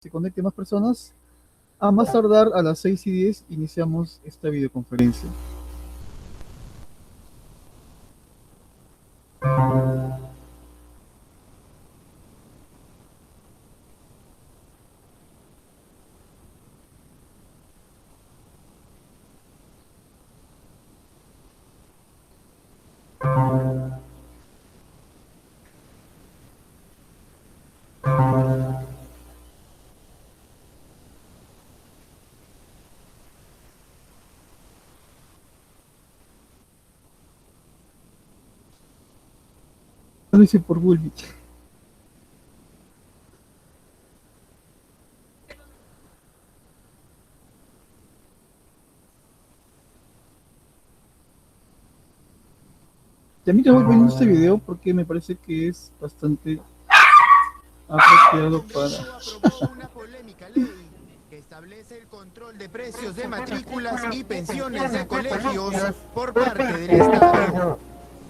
Se conecten más personas. A más tardar a las 6:10 iniciamos esta videoconferencia. Lo hice por Bullbit. También te voy poniendo este video porque me parece que es bastante apropiado para... Una polémica ley que establece el control de precios de matrículas y pensiones de colegios por parte del Estado.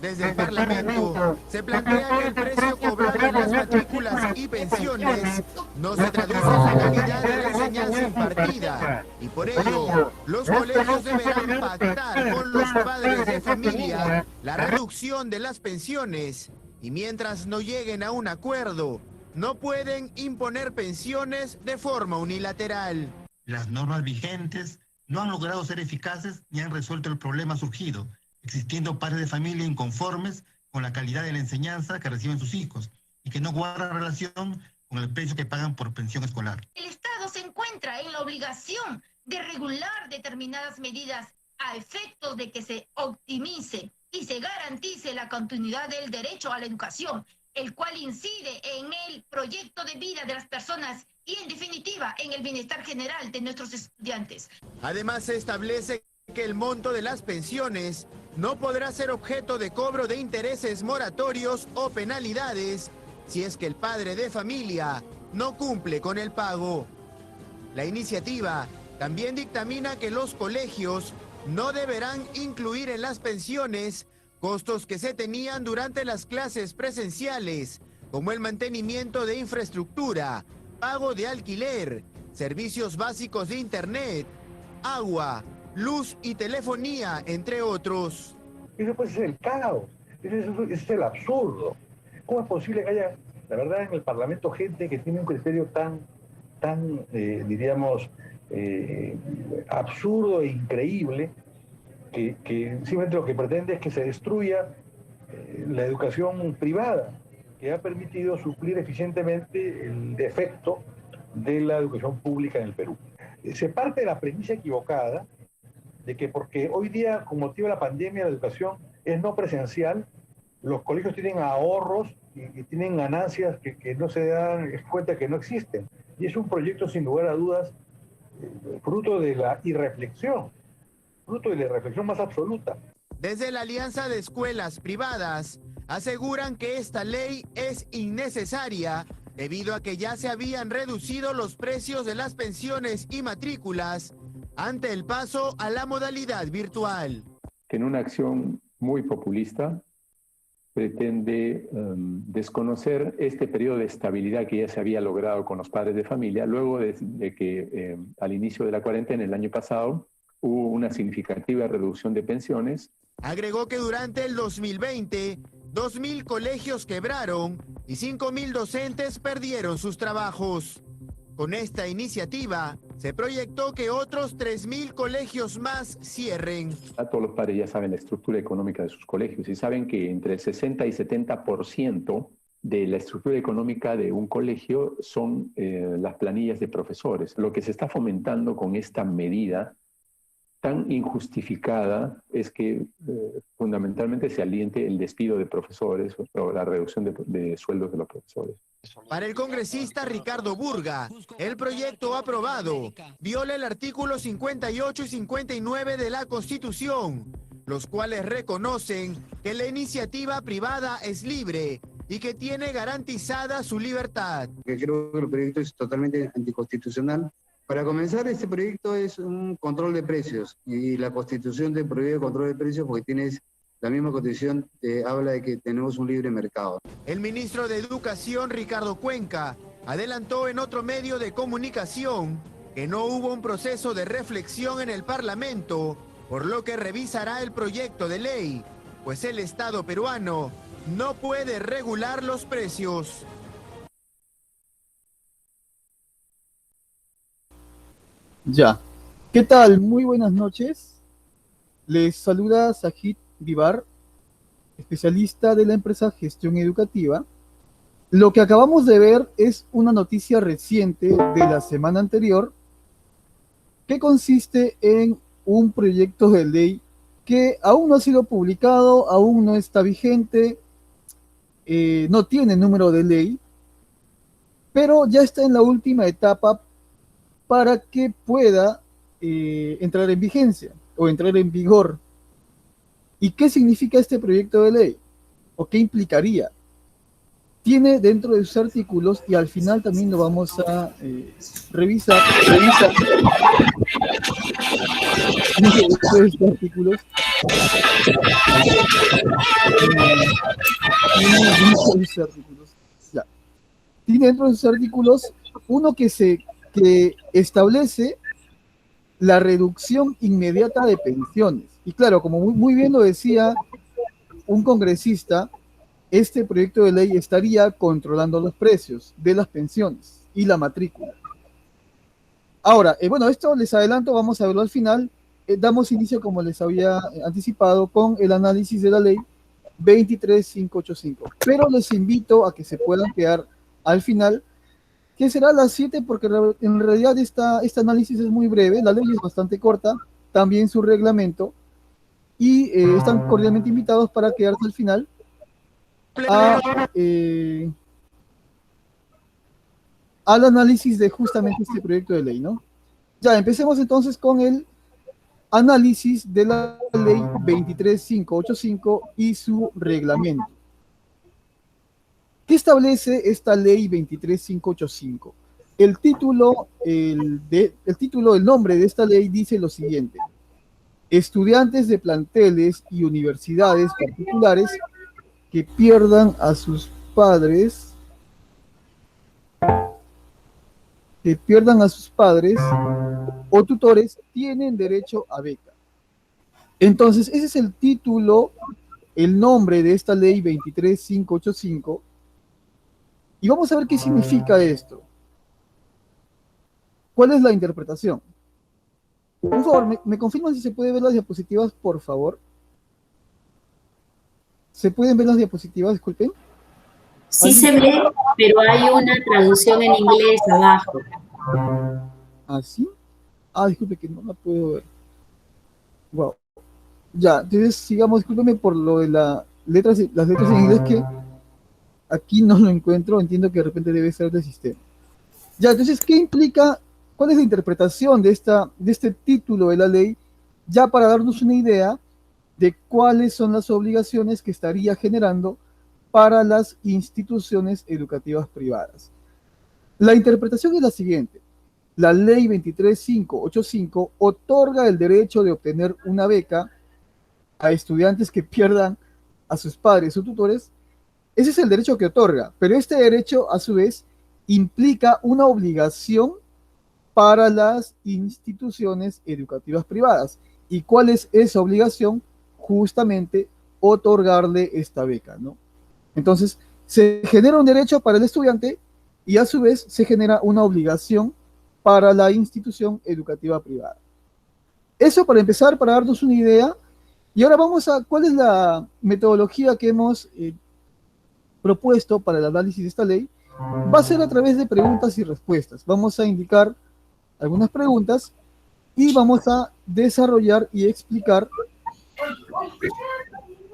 Desde el Parlamento se plantea que el precio cobrado en las matrículas y pensiones no se traduce en la calidad de la enseñanza impartida y por ello los colegios deberán pactar con los padres de familia la reducción de las pensiones y mientras no lleguen a un acuerdo, no pueden imponer pensiones de forma unilateral. Las normas vigentes no han logrado ser eficaces ni han resuelto el problema surgido, existiendo padres de familia inconformes con la calidad de la enseñanza que reciben sus hijos y que no guardan relación con el precio que pagan por pensión escolar. El Estado se encuentra en la obligación de regular determinadas medidas a efectos de que se optimice y se garantice la continuidad del derecho a la educación, el cual incide en el proyecto de vida de las personas y, en definitiva, en el bienestar general de nuestros estudiantes. Además, se establece que el monto de las pensiones no podrá ser objeto de cobro de intereses moratorios o penalidades si es que el padre de familia no cumple con el pago. La iniciativa también dictamina que los colegios no deberán incluir en las pensiones costos que se tenían durante las clases presenciales, como el mantenimiento de infraestructura, pago de alquiler, servicios básicos de internet, agua, luz y telefonía, entre otros. Eso puede ser el caos, ese es el absurdo. ¿Cómo es posible que haya, la verdad, en el Parlamento gente que tiene un criterio tan absurdo e increíble, que simplemente lo que pretende es que se destruya la educación privada, que ha permitido suplir eficientemente el defecto de la educación pública en el Perú? Se parte de la premisa equivocada de que porque hoy día, con motivo de la pandemia, la educación es no presencial, los colegios tienen ahorros y tienen ganancias que no se dan cuenta que no existen. Y es un proyecto, sin lugar a dudas, fruto de la irreflexión, fruto de la irreflexión más absoluta. Desde la Alianza de Escuelas Privadas aseguran que esta ley es innecesaria debido a que ya se habían reducido los precios de las pensiones y matrículas ante el paso a la modalidad virtual. En una acción muy populista pretende desconocer este periodo de estabilidad que ya se había logrado con los padres de familia, luego de que al inicio de la cuarentena el año pasado hubo una significativa reducción de pensiones. Agregó que durante el 2020, 2.000 colegios quebraron y 5.000 docentes perdieron sus trabajos. Con esta iniciativa, se proyectó que otros 3.000 colegios más cierren. Todos los padres ya saben la estructura económica de sus colegios y saben que entre el 60 y 70% de la estructura económica de un colegio son las planillas de profesores. Lo que se está fomentando con esta medida tan injustificada es que fundamentalmente se aliente el despido de profesores o la reducción de sueldos de los profesores. Para el congresista Ricardo Burga, el proyecto aprobado viola el artículo 58 y 59 de la Constitución, los cuales reconocen que la iniciativa privada es libre y que tiene garantizada su libertad. Creo que el proyecto es totalmente anticonstitucional. Para comenzar, este proyecto es un control de precios y la Constitución te prohíbe el control de precios porque tienes la misma Constitución habla de que tenemos un libre mercado. El ministro de Educación, Ricardo Cuenca, adelantó en otro medio de comunicación que no hubo un proceso de reflexión en el Parlamento, por lo que revisará el proyecto de ley, pues el Estado peruano no puede regular los precios. Ya. ¿Qué tal? Muy buenas noches. Les saluda Sajid Vivar, especialista de la empresa Gestión Educativa. Lo que acabamos de ver es una noticia reciente de la semana anterior que consiste en un proyecto de ley que aún no ha sido publicado, aún no está vigente, no tiene número de ley, pero ya está en la última etapa para que pueda entrar en vigencia o entrar en vigor. ¿Y qué significa este proyecto de ley? ¿O qué implicaría? Tiene dentro de sus artículos, y al final también lo vamos a revisar. Dentro de sus artículos, ya. Tiene dentro de sus artículos uno que establece la reducción inmediata de pensiones. Y claro, como muy bien lo decía un congresista, este proyecto de ley estaría controlando los precios de las pensiones y la matrícula. Ahora, bueno, esto les adelanto, vamos a verlo al final. Damos inicio, como les había anticipado, con el análisis de la ley 23585. Pero les invito a que se puedan quedar al final, que será a las 7, porque en realidad este análisis es muy breve, la ley es bastante corta, también su reglamento, y están cordialmente invitados para quedarse al final al análisis de justamente este proyecto de ley, ¿no? Ya, empecemos entonces con el análisis de la ley 23585 y su reglamento. ¿Qué establece esta ley 23585? El nombre de esta ley dice lo siguiente: estudiantes de planteles y universidades particulares que pierdan a sus padres, o tutores tienen derecho a beca. Entonces, ese es el título, el nombre de esta ley 23585. Y vamos a ver qué significa esto. ¿Cuál es la interpretación? Por favor, ¿me confirman si se puede ver las diapositivas, por favor? ¿Se pueden ver las diapositivas? Disculpen. Sí se ve, pero hay una traducción en inglés abajo. ¿Ah, sí? Ah, disculpe que no la puedo ver. Wow. Ya, entonces sigamos, discúlpeme por lo de las letras en inglés, que aquí no lo encuentro, entiendo que de repente debe ser del sistema. Ya, entonces, ¿qué implica? ¿Cuál es la interpretación de este título de la ley? Ya para darnos una idea de cuáles son las obligaciones que estaría generando para las instituciones educativas privadas. La interpretación es la siguiente: la ley 23585 otorga el derecho de obtener una beca a estudiantes que pierdan a sus padres o tutores. Ese es el derecho que otorga, pero este derecho a su vez implica una obligación para las instituciones educativas privadas. ¿Y cuál es esa obligación? Justamente otorgarle esta beca, ¿no? Entonces, se genera un derecho para el estudiante y a su vez se genera una obligación para la institución educativa privada. Eso para empezar, para darnos una idea. Y ahora vamos a cuál es la metodología que hemos propuesto para el análisis de esta ley. Va a ser a través de preguntas y respuestas. Vamos a indicar algunas preguntas y vamos a desarrollar y explicar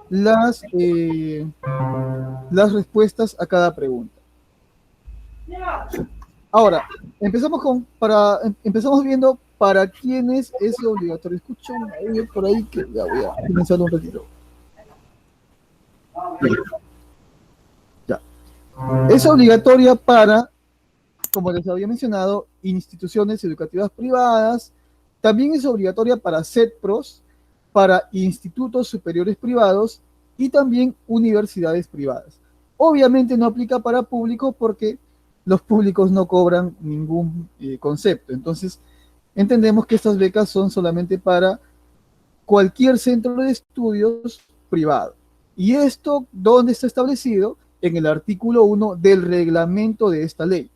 las respuestas a cada pregunta. Ahora, empezamos viendo para quiénes es obligatorio. Escucho un audio por ahí que ya voy a comenzar un ratito. Ya. Es obligatoria para, como les había mencionado, instituciones educativas privadas. También es obligatoria para CETPROS, para institutos superiores privados y también universidades privadas. Obviamente no aplica para público porque los públicos no cobran ningún concepto. Entonces, entendemos que estas becas son solamente para cualquier centro de estudios privado. ¿Y esto dónde está establecido? En el artículo 1 del reglamento de esta ley,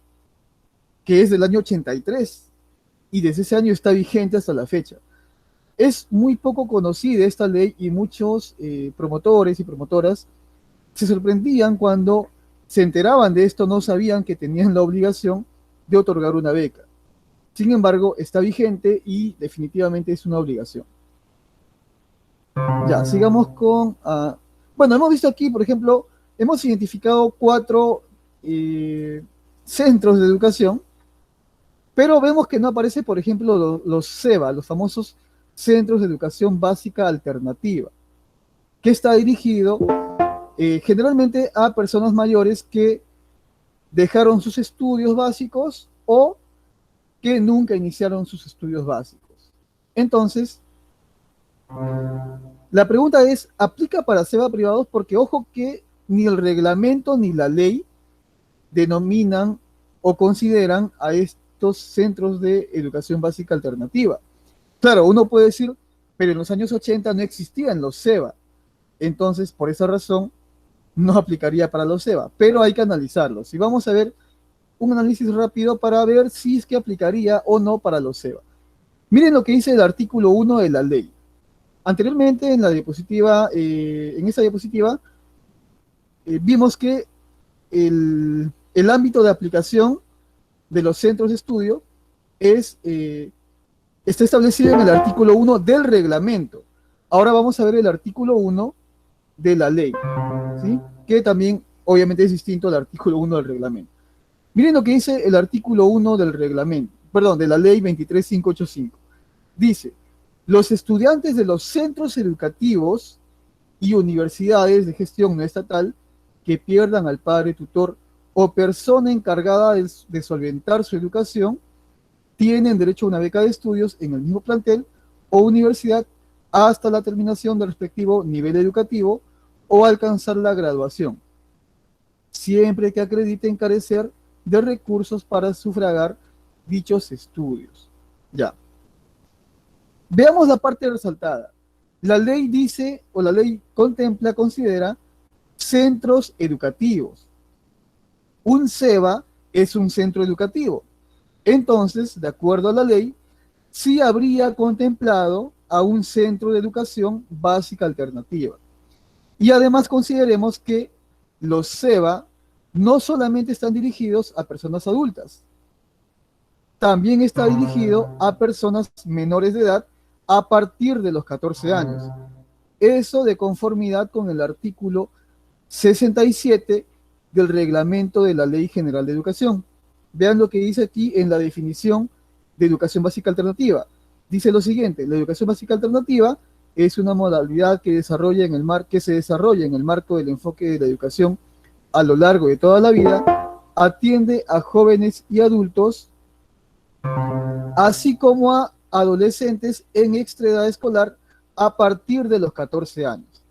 que es del año 83, y desde ese año está vigente hasta la fecha. Es muy poco conocida esta ley y muchos promotores y promotoras se sorprendían cuando se enteraban de esto, no sabían que tenían la obligación de otorgar una beca. Sin embargo, está vigente y definitivamente es una obligación. Ya, sigamos con... bueno, hemos visto aquí, por ejemplo, hemos identificado 4 centros de educación, pero vemos que no aparece, por ejemplo, los CEBA, los famosos Centros de Educación Básica Alternativa, que está dirigido generalmente a personas mayores que dejaron sus estudios básicos o que nunca iniciaron sus estudios básicos. Entonces, la pregunta es, ¿aplica para CEBA privados? Porque ojo que ni el reglamento ni la ley denominan o consideran a estos centros de educación básica alternativa. Claro, uno puede decir, pero en los años 80 no existían los CEBA. Entonces, por esa razón, no aplicaría para los CEBA, pero hay que analizarlos. Y vamos a ver un análisis rápido para ver si es que aplicaría o no para los CEBA. Miren lo que dice el artículo 1 de la ley. Anteriormente, en la diapositiva, en esta diapositiva, vimos que el ámbito de aplicación de los centros de estudio está establecido en el artículo 1 del reglamento. Ahora vamos a ver el artículo 1 de la ley, ¿sí? Que también obviamente es distinto al artículo 1 del reglamento. Miren lo que dice el artículo 1 del reglamento, perdón, de la ley 23585. Dice, los estudiantes de los centros educativos y universidades de gestión no estatal que pierdan al padre tutor o persona encargada de solventar su educación tienen derecho a una beca de estudios en el mismo plantel o universidad hasta la terminación del respectivo nivel educativo o alcanzar la graduación, siempre que acrediten carecer de recursos para sufragar dichos estudios. Ya. Veamos la parte resaltada. La ley dice, o la ley contempla, considera centros educativos. Un CEBA es un centro educativo. Entonces, de acuerdo a la ley, sí habría contemplado a un centro de educación básica alternativa. Y además consideremos que los CEBA no solamente están dirigidos a personas adultas, también está dirigido a personas menores de edad a partir de los 14 años. Eso de conformidad con el artículo 67 del reglamento de la Ley General de Educación. Vean lo que dice aquí en la definición de educación básica alternativa. Dice lo siguiente: la educación básica alternativa es una modalidad que se desarrolla en el marco del enfoque de la educación a lo largo de toda la vida, atiende a jóvenes y adultos, así como a adolescentes en extraedad escolar a partir de los 14 años.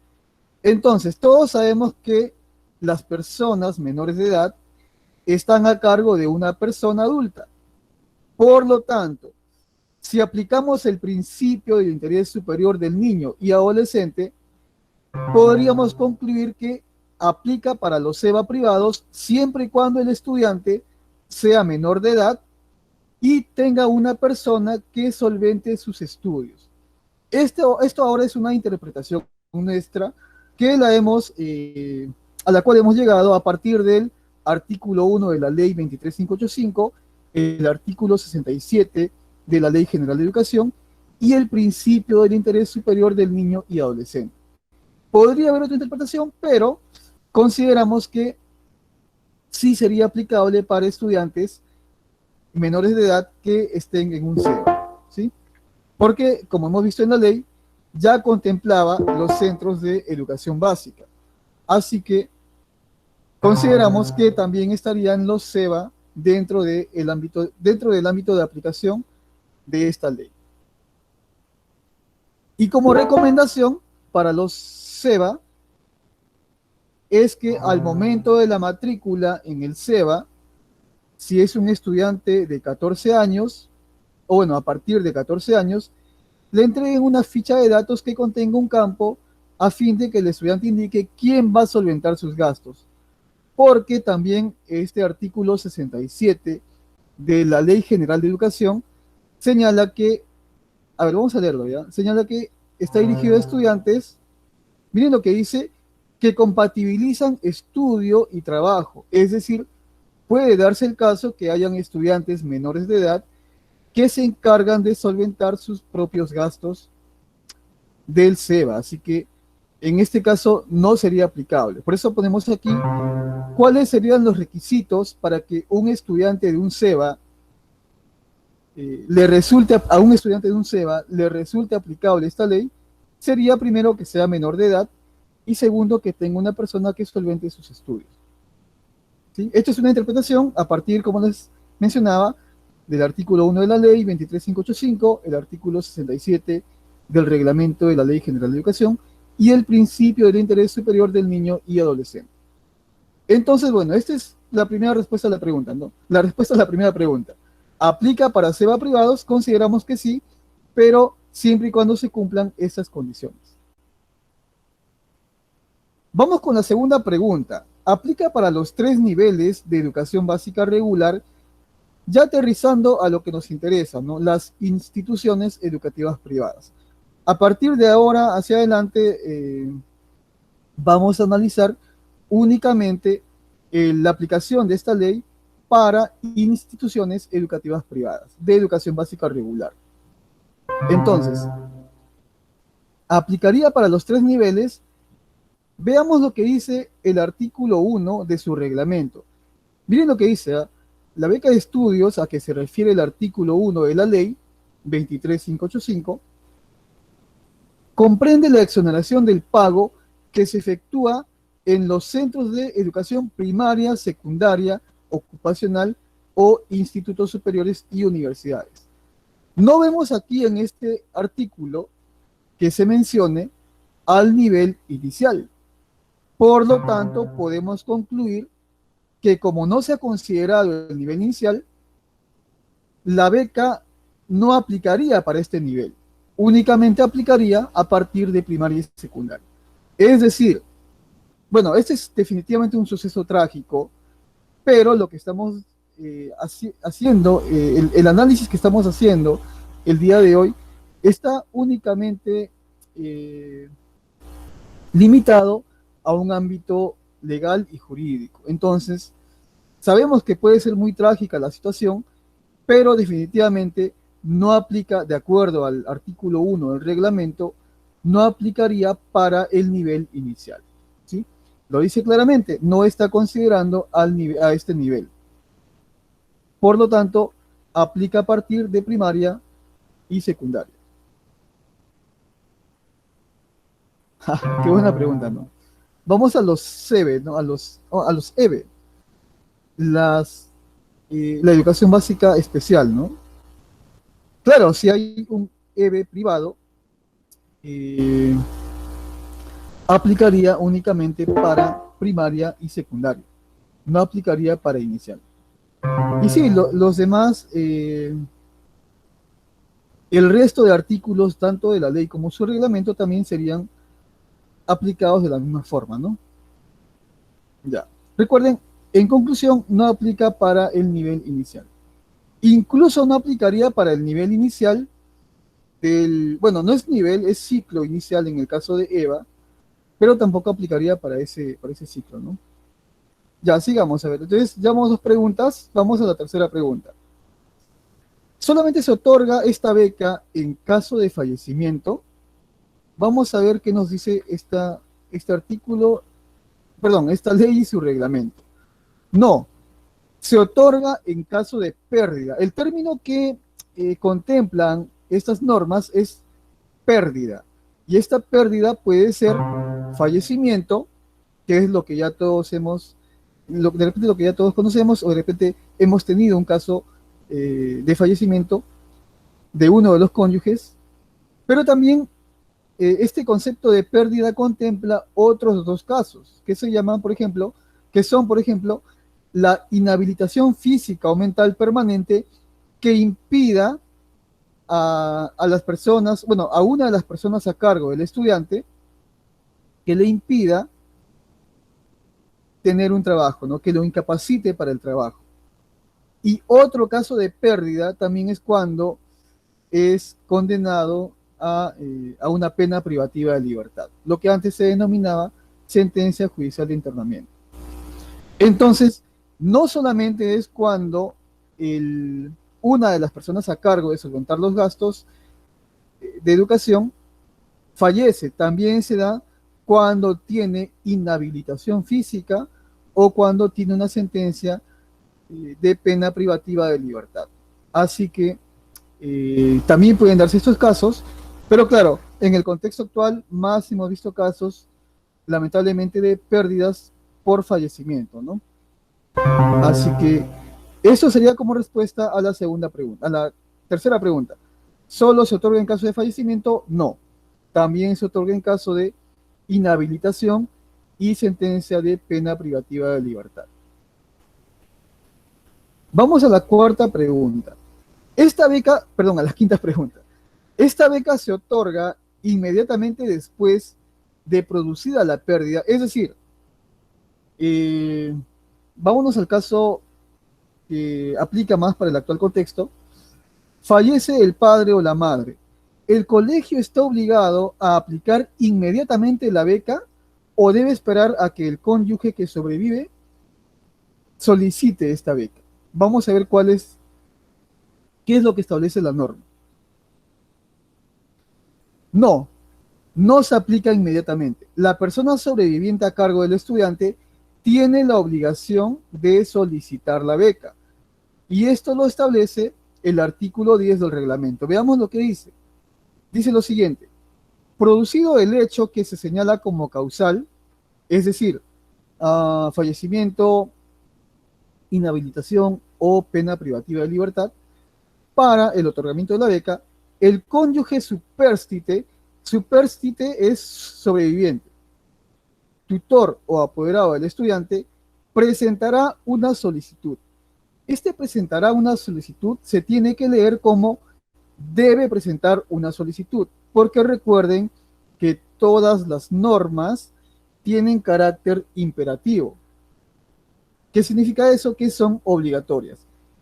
Entonces, todos sabemos que las personas menores de edad están a cargo de una persona adulta. Por lo tanto, si aplicamos el principio del interés superior del niño y adolescente, podríamos concluir que aplica para los CEBA privados siempre y cuando el estudiante sea menor de edad y tenga una persona que solvente sus estudios. Esto ahora es una interpretación nuestra que a la cual hemos llegado a partir del artículo 1 de la ley 23585, el artículo 67 de la Ley General de Educación y el principio del interés superior del niño y adolescente. Podría haber otra interpretación, pero consideramos que sí sería aplicable para estudiantes menores de edad que estén en un CEBA, ¿sí? Porque, como hemos visto en la ley, ya contemplaba los centros de educación básica. Así que consideramos que también estarían los CEBA dentro del ámbito de aplicación de esta ley. Y como recomendación para los CEBA es que al momento de la matrícula en el CEBA si es un estudiante de 14 años, o bueno, a partir de 14 años, le entreguen una ficha de datos que contenga un campo a fin de que el estudiante indique quién va a solventar sus gastos. Porque también este artículo 67 de la Ley General de Educación señala que, a ver, vamos a leerlo ya, señala que está dirigido a estudiantes, miren lo que dice, que compatibilizan estudio y trabajo, es decir, puede darse el caso que hayan estudiantes menores de edad que se encargan de solventar sus propios gastos del SEBA, así que en este caso no sería aplicable. Por eso ponemos aquí cuáles serían los requisitos para que un estudiante de un SEBA a un estudiante de un SEBA le resulte aplicable esta ley. Sería primero que sea menor de edad y segundo que tenga una persona que solvente sus estudios. ¿Sí? Esto es una interpretación a partir, como les mencionaba, del artículo 1 de la ley 23585, el artículo 67 del reglamento de la Ley General de Educación y el principio del interés superior del niño y adolescente. Entonces, bueno, esta es la primera respuesta a la pregunta, ¿no? La respuesta a la primera pregunta. ¿Aplica para SEBA privados? Consideramos que sí, pero siempre y cuando se cumplan esas condiciones. Vamos con la segunda pregunta. ¿Aplica para los 3 niveles de educación básica regular? Ya aterrizando a lo que nos interesa, ¿no? Las instituciones educativas privadas. A partir de ahora hacia adelante vamos a analizar únicamente la aplicación de esta ley para instituciones educativas privadas de educación básica regular. Entonces, ¿aplicaría para los 3 niveles? Veamos lo que dice el artículo 1 de su reglamento. Miren lo que dice, ¿eh? La beca de estudios a que se refiere el artículo 1 de la ley 23585 comprende la exoneración del pago que se efectúa en los centros de educación primaria, secundaria, ocupacional o institutos superiores y universidades. No vemos aquí en este artículo que se mencione al nivel inicial. Por lo tanto, podemos concluir que como no se ha considerado el nivel inicial, la beca no aplicaría para este nivel. Únicamente aplicaría a partir de primaria y secundaria. Es decir, bueno, este es definitivamente un suceso trágico, pero lo que estamos haciendo, el análisis que estamos haciendo el día de hoy, está únicamente limitado a un ámbito legal y jurídico. Entonces, sabemos que puede ser muy trágica la situación, pero definitivamente no aplica, de acuerdo al artículo 1 del reglamento, no aplicaría para el nivel inicial. ¿Sí? Lo dice claramente, no está considerando a este nivel. Por lo tanto, aplica a partir de primaria y secundaria. Qué buena pregunta, ¿no? Vamos a los SEBE, ¿no? A los EBE. La educación básica especial, ¿no? Claro, si hay un EBE privado, aplicaría únicamente para primaria y secundaria. No aplicaría para inicial. Y sí, los demás, el resto de artículos, tanto de la ley como su reglamento, también serían aplicados de la misma forma, ¿no? Ya. Recuerden, en conclusión, no aplica para el nivel inicial. Incluso no aplicaría para el nivel inicial bueno, no es nivel, es ciclo inicial en el caso de EVA, pero tampoco aplicaría para ese ciclo, ¿no? Ya, sigamos a ver. Entonces, ya vamos 2 preguntas, vamos a la tercera pregunta. Solamente se otorga esta beca en caso de fallecimiento. Vamos a ver qué nos dice este artículo, perdón, esta ley y su reglamento. No, se otorga en caso de pérdida. El término que contemplan estas normas es pérdida. Y esta pérdida puede ser fallecimiento, que es lo que ya todos de repente lo que ya todos conocemos, o de repente hemos tenido un caso de fallecimiento de uno de los cónyuges, pero también este concepto de pérdida contempla otros 2 casos, que se llaman, por ejemplo, la inhabilitación física o mental permanente que impida a las personas, bueno, a una de las personas a cargo del estudiante, que le impida tener un trabajo, ¿no? Que lo incapacite para el trabajo. Y otro caso de pérdida también es cuando es condenado a una pena privativa de libertad, lo que antes se denominaba sentencia judicial de internamiento. Entonces, no solamente es cuando una de las personas a cargo de solventar los gastos de educación fallece, también se da cuando tiene inhabilitación física o cuando tiene una sentencia de pena privativa de libertad. Así que también pueden darse estos casos, pero claro, en el contexto actual más hemos visto casos, lamentablemente, de pérdidas por fallecimiento, ¿no? Así que eso sería como respuesta a la segunda pregunta. A la tercera pregunta, ¿solo se otorga en caso de fallecimiento? No. También se otorga en caso de inhabilitación y sentencia de pena privativa de libertad. Vamos a la cuarta pregunta. A la quinta pregunta. Esta beca se otorga inmediatamente después de producida la pérdida, es decir, vámonos al caso que aplica más para el actual contexto. Fallece el padre o la madre. ¿El colegio está obligado a aplicar inmediatamente la beca o debe esperar a que el cónyuge que sobrevive solicite esta beca? Vamos a ver qué es lo que establece la norma. No se aplica inmediatamente. La persona sobreviviente a cargo del estudiante tiene la obligación de solicitar la beca. Y esto lo establece el artículo 10 del reglamento. Veamos lo que dice. Dice lo siguiente: producido el hecho que se señala como causal, es decir, fallecimiento, inhabilitación o pena privativa de libertad, para el otorgamiento de la beca, el cónyuge supérstite es sobreviviente, tutor o apoderado del estudiante, presentará una solicitud. Este presentará una solicitud se tiene que leer como debe presentar una solicitud, porque recuerden que todas las normas tienen carácter imperativo. ¿Qué significa eso? Que son obligatorias.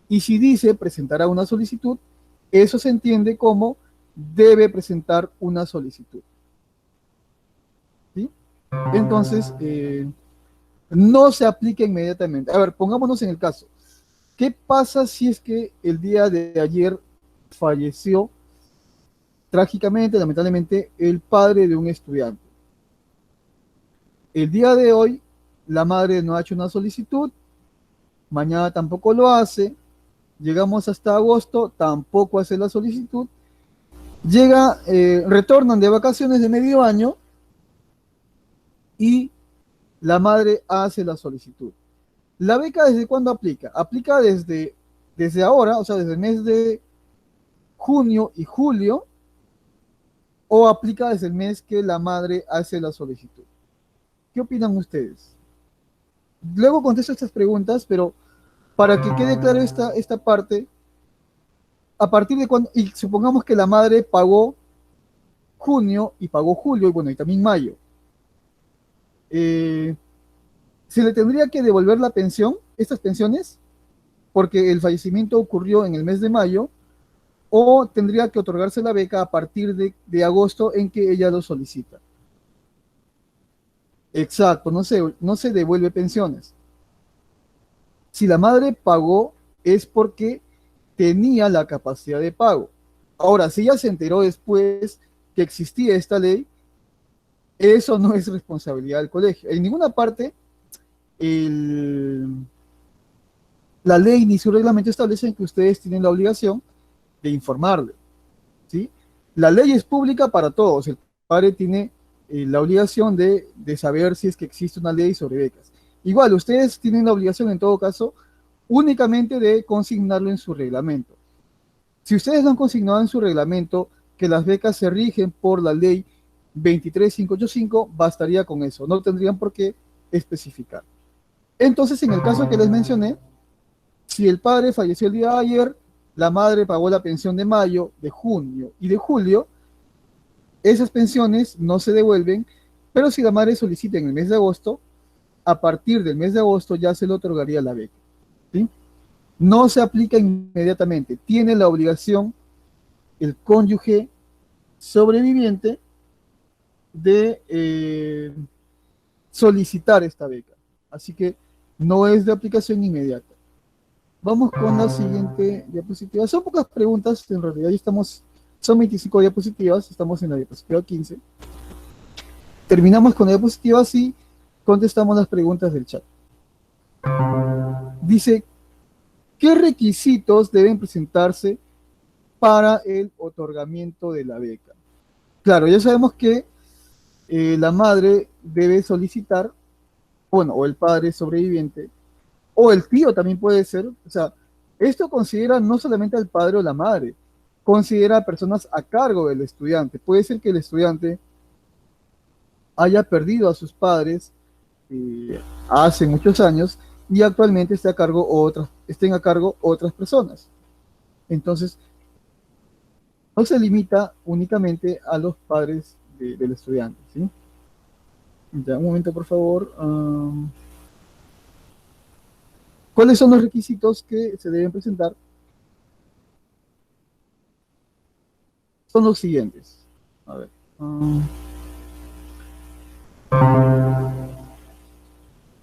Y si dice presentará una solicitud, eso se entiende como debe presentar una solicitud. ¿Sí? Entonces, no se aplica inmediatamente. A ver, pongámonos en el caso. ¿Qué pasa si es que el día de ayer falleció trágicamente, lamentablemente, el padre de un estudiante? El día de hoy, la madre no ha hecho una solicitud, mañana tampoco lo hace, llegamos hasta agosto, tampoco hace la solicitud, retornan de vacaciones de medio año y la madre hace la solicitud. ¿La beca desde cuándo aplica? Aplica desde ahora, o sea, desde el mes de junio y julio, o aplica desde el mes que la madre hace la solicitud. ¿Qué opinan ustedes? Luego contesto estas preguntas, pero para que quede claro esta parte, a partir de cuando, y supongamos que la madre pagó junio y pagó julio, y bueno, y también mayo, ¿se le tendría que devolver la pensión, estas pensiones, porque el fallecimiento ocurrió en el mes de mayo, o tendría que otorgarse la beca a partir de agosto en que ella lo solicita? Exacto, no se devuelve pensiones. Si la madre pagó es porque tenía la capacidad de pago. Ahora, si ella se enteró después que existía esta ley, eso no es responsabilidad del colegio. En ninguna parte la ley ni su reglamento establecen que ustedes tienen la obligación de informarle, ¿sí? La ley es pública para todos. El padre tiene la obligación de saber si es que existe una ley sobre becas. Igual, ustedes tienen la obligación, en todo caso, únicamente de consignarlo en su reglamento. Si ustedes lo han consignado en su reglamento que las becas se rigen por la ley 23585, bastaría con eso. No tendrían por qué especificar. Entonces, en el caso que les mencioné, si el padre falleció el día de ayer, la madre pagó la pensión de mayo, de junio y de julio, esas pensiones no se devuelven, pero si la madre solicita en el mes de agosto, a partir del mes de agosto ya se le otorgaría la beca, ¿sí? No se aplica inmediatamente, tiene la obligación el cónyuge sobreviviente de solicitar esta beca. Así que no es de aplicación inmediata. Vamos con la siguiente diapositiva. Son pocas preguntas, en realidad ya estamos, son 25 diapositivas, estamos en la diapositiva 15. Terminamos con la diapositiva y contestamos las preguntas del chat. Dice, ¿qué requisitos deben presentarse para el otorgamiento de la beca? Claro, ya sabemos que la madre debe solicitar, bueno, o el padre sobreviviente, o el tío también puede ser, o sea, esto considera no solamente al padre o la madre, considera a personas a cargo del estudiante. Puede ser que el estudiante haya perdido a sus padres hace muchos años y actualmente estén a cargo otras personas. Entonces, no se limita únicamente a los padres del estudiante, ¿sí? Ya, un momento, por favor. ¿Cuáles son los requisitos que se deben presentar? Son los siguientes. A ver.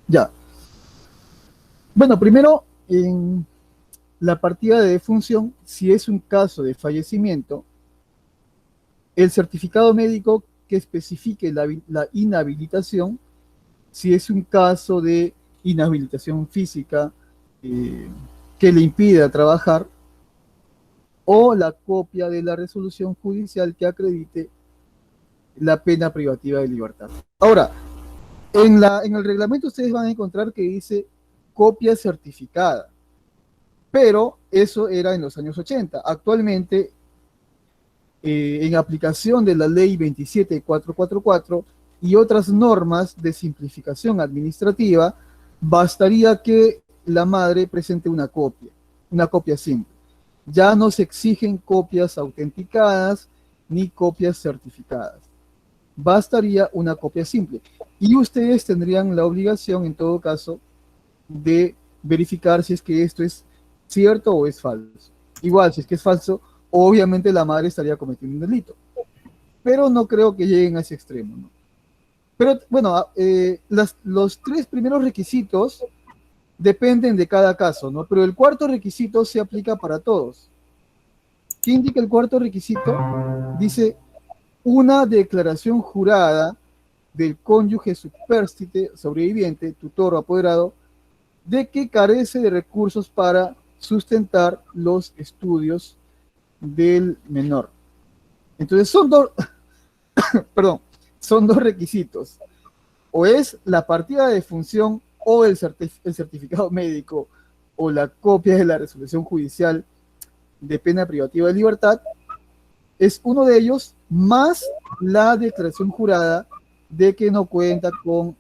Ya. Bueno, primero, en la partida de defunción, si es un caso de fallecimiento, el certificado médico que especifique la inhabilitación, si es un caso de inhabilitación física que le impida trabajar, o la copia de la resolución judicial que acredite la pena privativa de libertad. Ahora, en el reglamento ustedes van a encontrar que dice copia certificada, pero eso era en los años 80. Actualmente, en aplicación de la ley 27444 y otras normas de simplificación administrativa, bastaría que la madre presente una copia simple. Ya no se exigen copias autenticadas ni copias certificadas. Bastaría una copia simple. Y ustedes tendrían la obligación, en todo caso, de verificar si es que esto es cierto o es falso. Igual, si es que es falso, obviamente la madre estaría cometiendo un delito. Pero no creo que lleguen a ese extremo, ¿no? Pero, bueno, los tres primeros requisitos dependen de cada caso, ¿no? Pero el cuarto requisito se aplica para todos. ¿Qué indica el cuarto requisito? Dice, una declaración jurada del cónyuge superstite, sobreviviente, tutor o apoderado, de que carece de recursos para sustentar los estudios del menor. Entonces son dos requisitos. O es la partida de defunción o el certificado médico o la copia de la resolución judicial de pena privativa de libertad, es uno de ellos, más la declaración jurada de que no cuenta con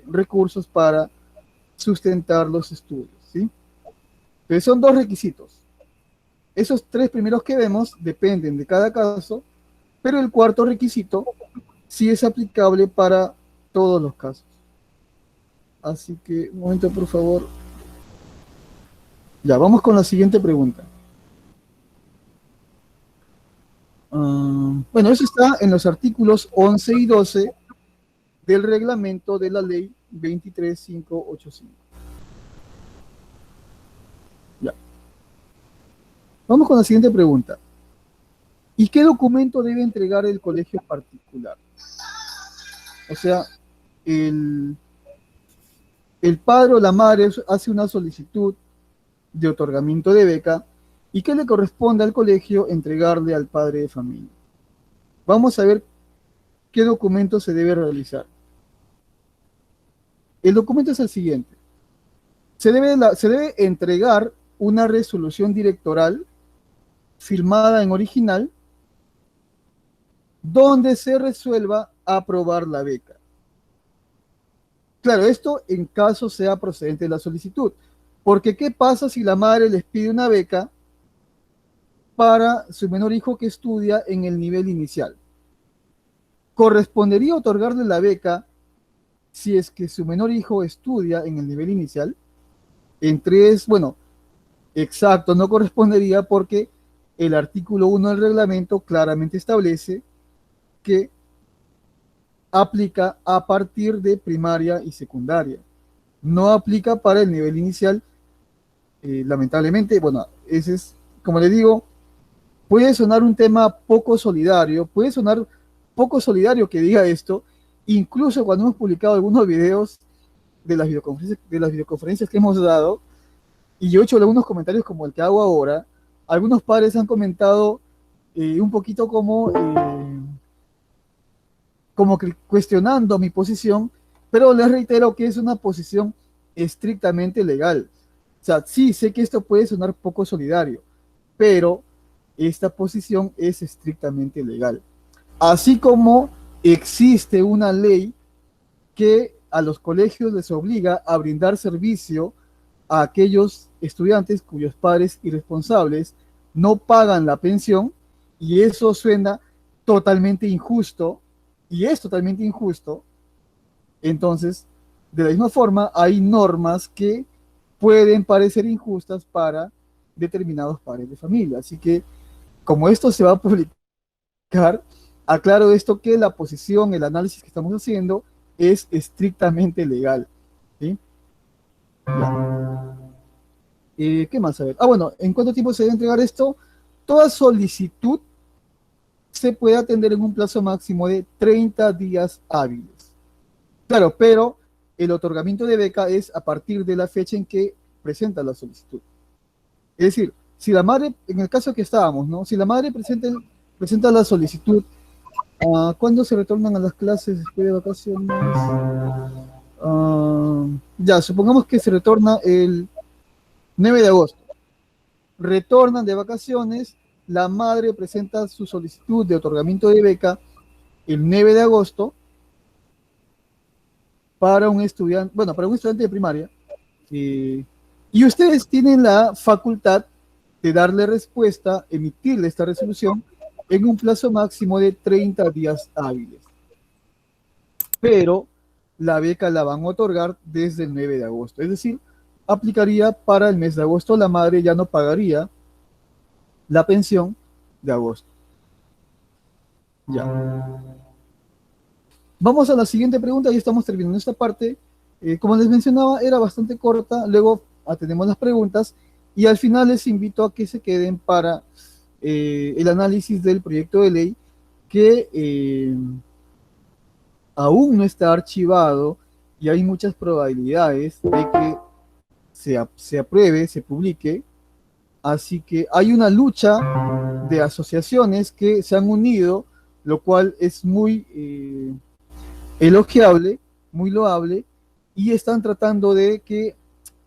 recursos para sustentar los estudios, ¿sí? Entonces son dos requisitos. Esos tres primeros que vemos dependen de cada caso, pero el cuarto requisito sí es aplicable para todos los casos. Así que, un momento, por favor. Ya, vamos con la siguiente pregunta. Bueno, eso está en los artículos 11 y 12 del reglamento de la ley 23585. Ya. Vamos con la siguiente pregunta. ¿Y qué documento debe entregar el colegio particular? O sea, el padre o la madre hace una solicitud de otorgamiento de beca y ¿qué le corresponde al colegio entregarle al padre de familia? Vamos a ver qué documento se debe realizar. El documento es el siguiente. Se debe entregar una resolución directoral firmada en original donde se resuelva aprobar la beca. Claro, esto en caso sea procedente de la solicitud. Porque ¿qué pasa si la madre les pide una beca para su menor hijo que estudia en el nivel inicial? ¿Correspondería otorgarle la beca si es que su menor hijo estudia en el nivel inicial? Bueno, exacto, no correspondería porque el artículo 1 del reglamento claramente establece que aplica a partir de primaria y secundaria. No aplica para el nivel inicial, lamentablemente. Bueno, ese es, como le digo, puede sonar un tema poco solidario, que diga esto, incluso cuando hemos publicado algunos videos de las videoconferencias que hemos dado, y yo he hecho algunos comentarios como el que hago ahora. Algunos padres han comentado un poquito como que cuestionando mi posición, pero les reitero que es una posición estrictamente legal. O sea, sí, sé que esto puede sonar poco solidario, pero esta posición es estrictamente legal. Así como existe una ley que a los colegios les obliga a brindar servicio a aquellos estudiantes cuyos padres irresponsables no pagan la pensión, y eso suena totalmente injusto, y es totalmente injusto. Entonces, de la misma forma, hay normas que pueden parecer injustas para determinados padres de familia. Así que, como esto se va a publicar, aclaro esto, que la posición, el análisis que estamos haciendo es estrictamente legal. ¿Sí? Ya. ¿Qué más? A ver. Bueno, ¿en cuánto tiempo se debe entregar esto? Toda solicitud se puede atender en un plazo máximo de 30 días hábiles. Claro, pero el otorgamiento de beca es a partir de la fecha en que presenta la solicitud. Es decir, si la madre, en el caso que estábamos, ¿no? Si la madre presenta la solicitud, ¿cuándo se retornan a las clases después de vacaciones? Ya, supongamos que se retorna el 9 de agosto. Retornan de vacaciones, la madre presenta su solicitud de otorgamiento de beca el 9 de agosto para un estudiante, de primaria, y ustedes tienen la facultad de darle respuesta, emitirle esta resolución en un plazo máximo de 30 días hábiles. Pero la beca la van a otorgar desde el 9 de agosto, es decir, aplicaría para el mes de agosto. La madre ya no pagaría la pensión de agosto. Ya. Vamos a la siguiente pregunta, ya estamos terminando esta parte. Como les mencionaba, era bastante corta. Luego atendemos las preguntas y al final les invito a que se queden para el análisis del proyecto de ley que aún no está archivado y hay muchas probabilidades de que se apruebe, se publique. Así que hay una lucha de asociaciones que se han unido, lo cual es muy elogiable, muy loable, y están tratando de que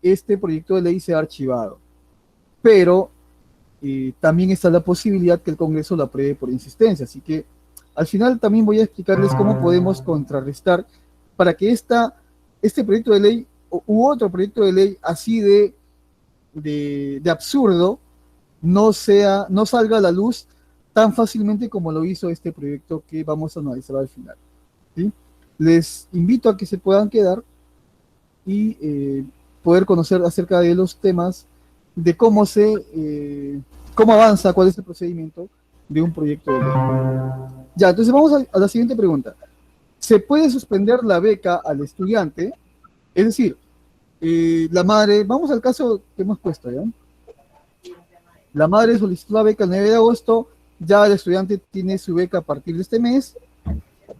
este proyecto de ley sea archivado. Pero también está la posibilidad que el Congreso lo apruebe por insistencia. Así que al final también voy a explicarles cómo podemos contrarrestar para que este proyecto de ley u otro proyecto de ley así de absurdo no salga a la luz tan fácilmente como lo hizo este proyecto que vamos a analizar al final. ¿Sí? Les invito a que se puedan quedar y poder conocer acerca de los temas, de cómo avanza, cuál es el procedimiento de un proyecto de ley. Ya, entonces vamos a la siguiente pregunta. ¿Se puede suspender la beca al estudiante? Es decir, la madre, vamos al caso que hemos puesto, ¿ya? La madre solicitó la beca el 9 de agosto, ya el estudiante tiene su beca a partir de este mes,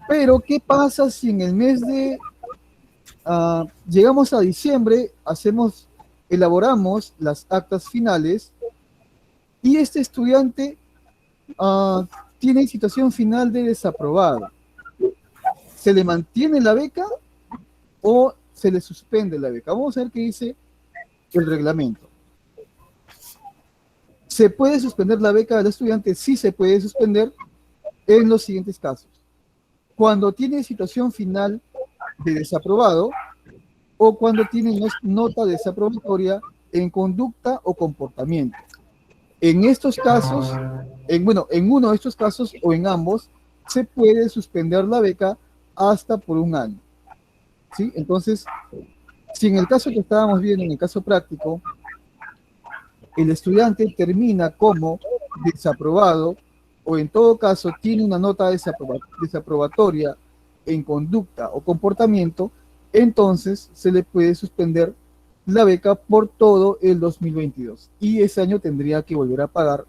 pero ¿qué pasa si en el mes llegamos a diciembre, elaboramos las actas finales y este estudiante tiene situación final de desaprobado? ¿Se le mantiene la beca o se le suspende la beca? Vamos a ver qué dice el reglamento. ¿Se puede suspender la beca del estudiante? Sí, se puede suspender en los siguientes casos. Cuando tiene situación final de desaprobado, o cuando tiene nota desaprobatoria en conducta o comportamiento. En estos casos, en uno de estos casos o en ambos, se puede suspender la beca hasta por un año. ¿Sí? Entonces, si en el caso que estábamos viendo, en el caso práctico, el estudiante termina como desaprobado o en todo caso tiene una nota desaprobatoria en conducta o comportamiento, entonces se le puede suspender la beca por todo el 2022 y ese año tendría que volver a pagar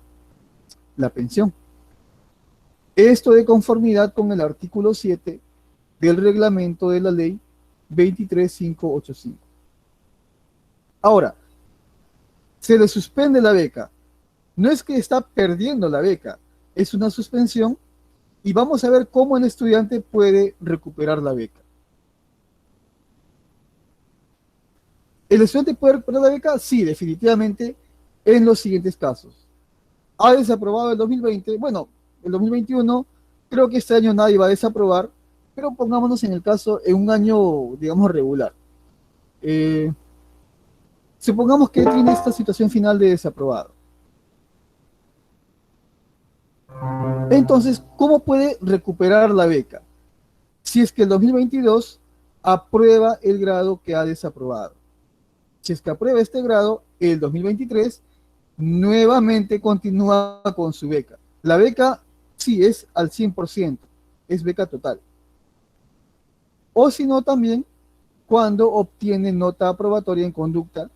la pensión. Esto de conformidad con el artículo 7 del reglamento de la ley 23585. Ahora, se le suspende la beca. No es que está perdiendo la beca, es una suspensión y vamos a ver cómo el estudiante puede recuperar la beca. ¿El estudiante puede recuperar la beca? Sí, definitivamente, en los siguientes casos. ¿Ha desaprobado el 2020? Bueno, el 2021, creo que este año nadie va a desaprobar, pero pongámonos en el caso, en un año, digamos, regular. Supongamos que tiene esta situación final de desaprobado. Entonces, ¿cómo puede recuperar la beca? Si es que el 2022 aprueba el grado que ha desaprobado. Si es que aprueba este grado, el 2023 nuevamente continúa con su beca. La beca sí es al 100%, es beca total. O si no, también cuando obtiene nota aprobatoria en conducta,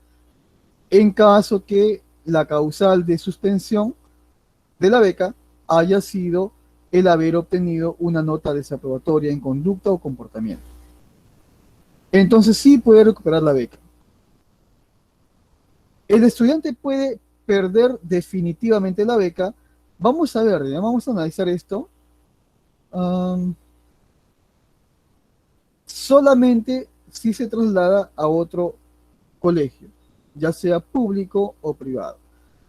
en caso que la causal de suspensión de la beca haya sido el haber obtenido una nota desaprobatoria en conducta o comportamiento. Entonces sí puede recuperar la beca. El estudiante puede perder definitivamente la beca. Vamos a ver, vamos a analizar esto. Solamente si se traslada a otro colegio, ya sea público o privado.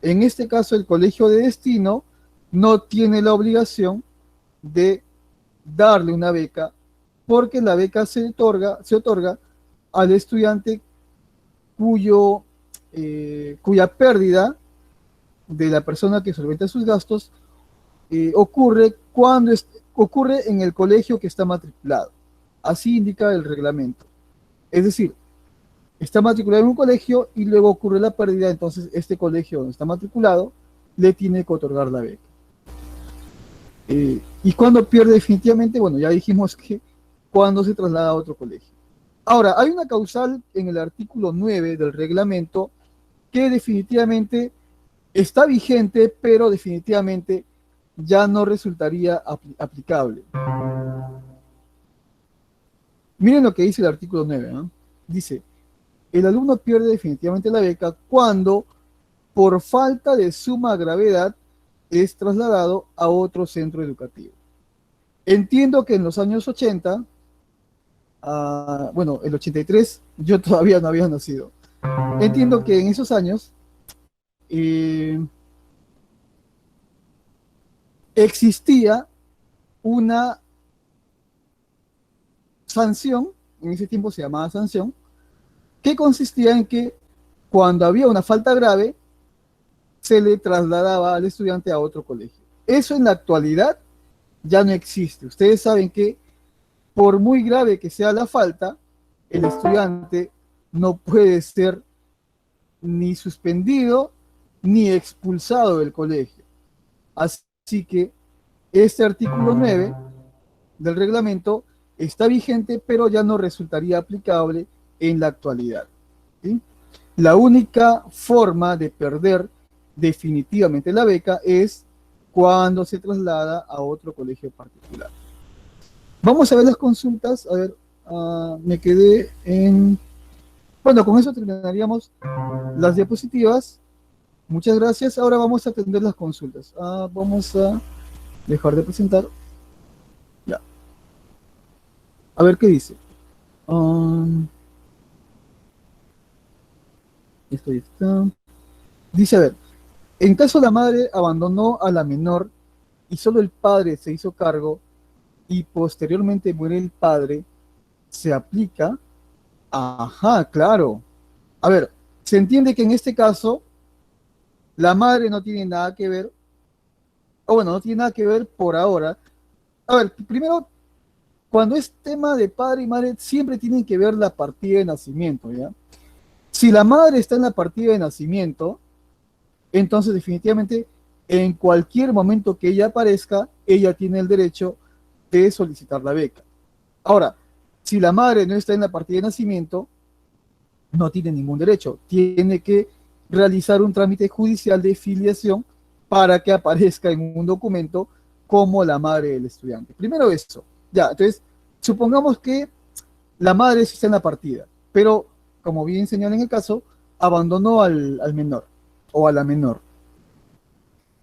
En este caso, el colegio de destino no tiene la obligación de darle una beca, porque la beca se otorga al estudiante cuya pérdida de la persona que solventa sus gastos ocurre en el colegio que está matriculado. Así indica el reglamento. Es decir, está matriculado en un colegio y luego ocurre la pérdida, entonces este colegio donde está matriculado le tiene que otorgar la beca. Y cuando pierde definitivamente, bueno, ya dijimos que cuando se traslada a otro colegio. Ahora, hay una causal en el artículo 9 del reglamento que definitivamente está vigente, pero definitivamente ya no resultaría aplicable. Miren lo que dice el artículo 9, ¿no? Dice, el alumno pierde definitivamente la beca cuando, por falta de suma gravedad, es trasladado a otro centro educativo. Entiendo que en los años 80, bueno, el 83, yo todavía no había nacido. Entiendo que en esos años existía una sanción, en ese tiempo se llamaba sanción, que consistía en que cuando había una falta grave, se le trasladaba al estudiante a otro colegio. Eso en la actualidad ya no existe. Ustedes saben que por muy grave que sea la falta, el estudiante no puede ser ni suspendido ni expulsado del colegio. Así que este artículo 9 del reglamento está vigente, pero ya no resultaría aplicable en la actualidad. ¿Sí? La única forma de perder definitivamente la beca es cuando se traslada a otro colegio particular. Vamos a ver las consultas. A ver, me quedé en... Bueno, con eso terminaríamos las diapositivas. Muchas gracias. Ahora vamos a atender las consultas. Vamos a dejar de presentar. Ya. A ver qué dice. Esto ya está. Dice, a ver, en caso la madre abandonó a la menor y solo el padre se hizo cargo y posteriormente muere el padre, ¿se aplica? Ajá, claro. A ver, se entiende que en este caso la madre no tiene nada que ver, o bueno, no tiene nada que ver por ahora. A ver, primero, cuando es tema de padre y madre, siempre tienen que ver la partida de nacimiento, ¿ya? Si la madre está en la partida de nacimiento, entonces definitivamente en cualquier momento que ella aparezca, ella tiene el derecho de solicitar la beca. Ahora, si la madre no está en la partida de nacimiento, no tiene ningún derecho. Tiene que realizar un trámite judicial de filiación para que aparezca en un documento como la madre del estudiante. Primero eso. Ya, entonces, supongamos que la madre sí está en la partida, pero como bien señala en el caso, abandonó al menor o a la menor.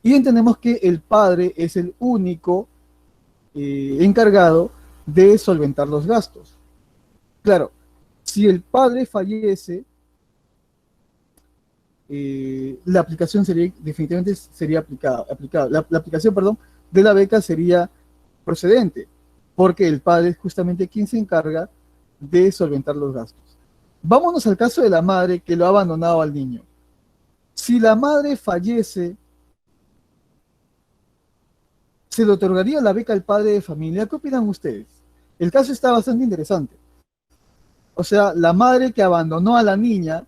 Y entendemos que el padre es el único encargado de solventar los gastos. Claro, si el padre fallece, la aplicación sería, definitivamente sería aplicada. La aplicación, perdón, de la beca sería procedente, porque el padre es justamente quien se encarga de solventar los gastos. Vámonos al caso de la madre que lo ha abandonado al niño. Si la madre fallece, ¿se le otorgaría la beca al padre de familia? ¿Qué opinan ustedes? El caso está bastante interesante. O sea, la madre que abandonó a la niña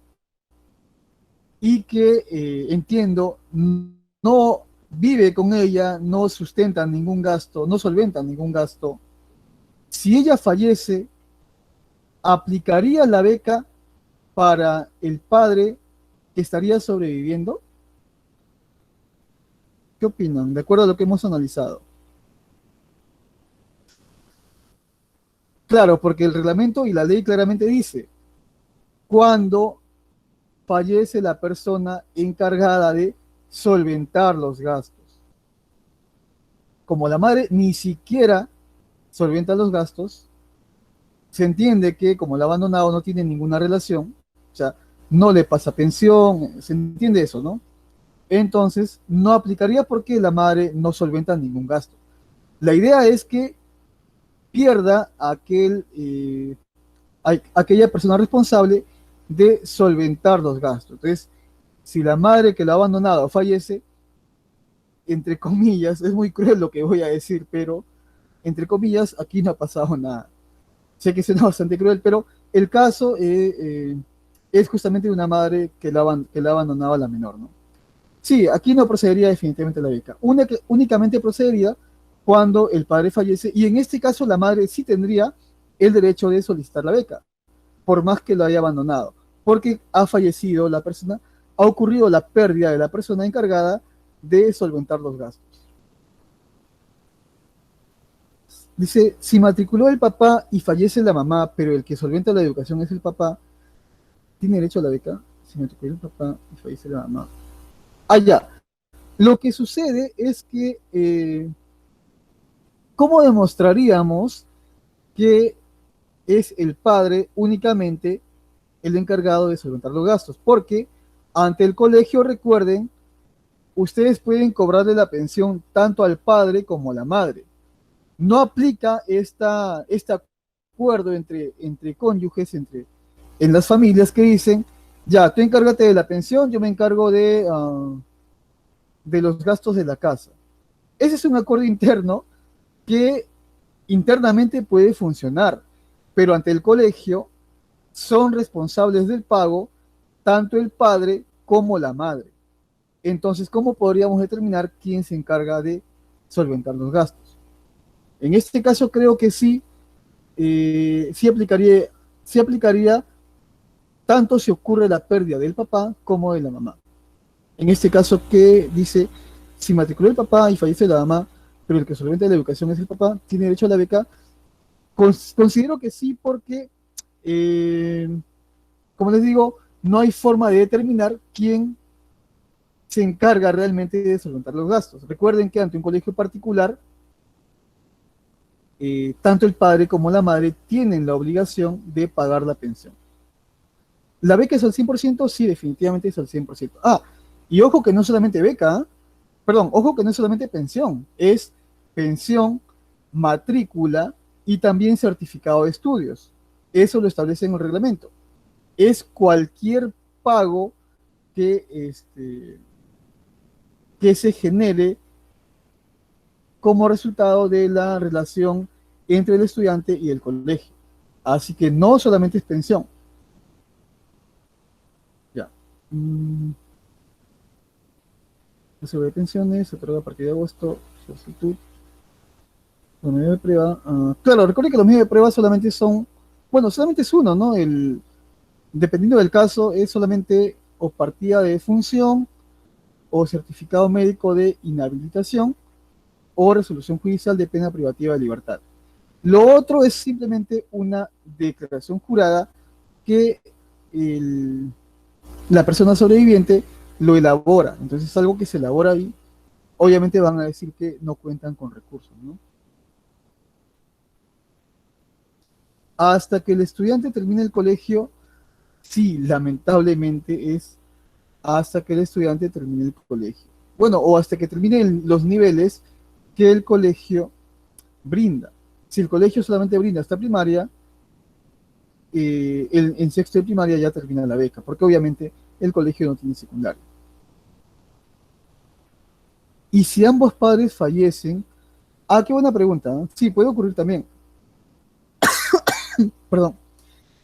y que, entiendo, no vive con ella, no sustenta ningún gasto, no solventa ningún gasto. Si ella fallece, ¿aplicaría la beca para el padre que estaría sobreviviendo? ¿Qué opinan? De acuerdo a lo que hemos analizado. Claro, porque el reglamento y la ley claramente dice, cuando fallece la persona encargada de solventar los gastos. Como la madre ni siquiera solventa los gastos, se entiende que como la ha abandonado no tiene ninguna relación, o sea, no le pasa pensión, se entiende eso, ¿no? Entonces, no aplicaría porque la madre no solventa ningún gasto. La idea es que pierda aquella persona responsable de solventar los gastos. Entonces, si la madre que lo ha abandonado fallece, entre comillas, es muy cruel lo que voy a decir, pero entre comillas, aquí no ha pasado nada. Sé que suena bastante cruel, pero el caso es justamente de una madre que la ha abandonado a la menor, ¿no? Sí, aquí no procedería definitivamente la beca. Únicamente procedería cuando el padre fallece, y en este caso la madre sí tendría el derecho de solicitar la beca, por más que lo haya abandonado, porque ha fallecido la persona, ha ocurrido la pérdida de la persona encargada de solventar los gastos. Dice, si matriculó el papá y fallece la mamá, pero el que solventa la educación es el papá, ¿tiene derecho a la beca? Si matriculó el papá y fallece la mamá. Ah, ya. Lo que sucede es que, ¿cómo demostraríamos que es el padre únicamente el encargado de solventar los gastos? Porque ante el colegio, recuerden, ustedes pueden cobrarle la pensión tanto al padre como a la madre. No aplica este acuerdo entre cónyuges, en las familias que dicen, ya, tú encárgate de la pensión, yo me encargo de los gastos de la casa. Ese es un acuerdo interno que internamente puede funcionar, pero ante el colegio son responsables del pago tanto el padre como la madre. Entonces, ¿cómo podríamos determinar quién se encarga de solventar los gastos? En este caso creo que sí aplicaría tanto si ocurre la pérdida del papá como de la mamá. En este caso que dice, si matriculó el papá y fallece la mamá, pero el que solventa la educación es el papá, ¿tiene derecho a la beca? Considero que sí, porque, como les digo, no hay forma de determinar quién se encarga realmente de solventar los gastos. Recuerden que ante un colegio particular, tanto el padre como la madre tienen la obligación de pagar la pensión. ¿La beca es al 100%? Sí, definitivamente es al 100%. Ah, y ojo que no solamente beca, ¿eh? Perdón, ojo que no es solamente pensión, es pensión, matrícula y también certificado de estudios. Eso lo establece en el reglamento. Es cualquier pago que se genere como resultado de la relación entre el estudiante y el colegio. Así que no solamente es pensión. Ya. Sobre pensiones, se otorga a partir de agosto, solicitud. Los medios de prueba. Claro, recuerden que los medios de prueba solamente son, bueno, solamente es uno, ¿no? Dependiendo del caso, es solamente o partida de función, o certificado médico de inhabilitación, o resolución judicial de pena privativa de libertad. Lo otro es simplemente una declaración jurada que la persona sobreviviente lo elabora. Entonces es algo que se elabora ahí. Obviamente van a decir que no cuentan con recursos, ¿no? Hasta que el estudiante termine el colegio, sí, lamentablemente es hasta que el estudiante termine el colegio. Bueno, o hasta que termine los niveles que el colegio brinda. Si el colegio solamente brinda hasta primaria, en sexto de primaria ya termina la beca, porque obviamente el colegio no tiene secundaria. Y si ambos padres fallecen, qué buena pregunta, ¿no? Sí, puede ocurrir también. Perdón.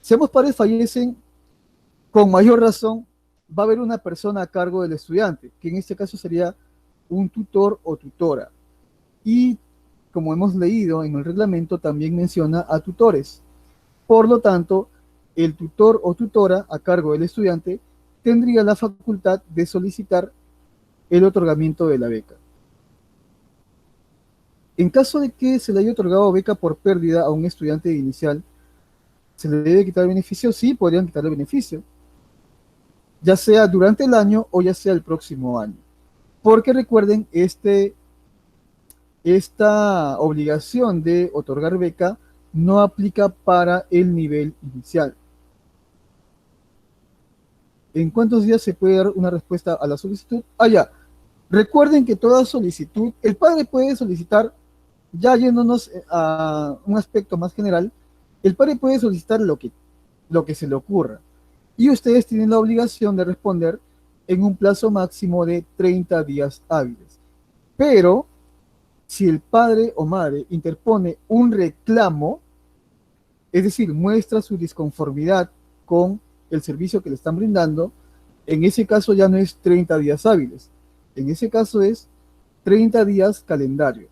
Si ambos padres fallecen, con mayor razón, va a haber una persona a cargo del estudiante, que en este caso sería un tutor o tutora. Y como hemos leído en el reglamento, también menciona a tutores. Por lo tanto, el tutor o tutora a cargo del estudiante tendría la facultad de solicitar el otorgamiento de la beca. En caso de que se le haya otorgado beca por pérdida a un estudiante inicial, ¿se le debe quitar el beneficio? Sí, podrían quitarle el beneficio, ya sea durante el año o ya sea el próximo año. Porque recuerden, esta obligación de otorgar beca no aplica para el nivel inicial. ¿En cuántos días se puede dar una respuesta a la solicitud? Ya. Recuerden que toda solicitud, el padre puede solicitar, ya yéndonos a un aspecto más general, el padre puede solicitar lo que se le ocurra. Y ustedes tienen la obligación de responder en un plazo máximo de 30 días hábiles. Pero, si el padre o madre interpone un reclamo, es decir, muestra su disconformidad con el servicio que le están brindando, en ese caso ya no es 30 días hábiles, en ese caso es 30 días calendario.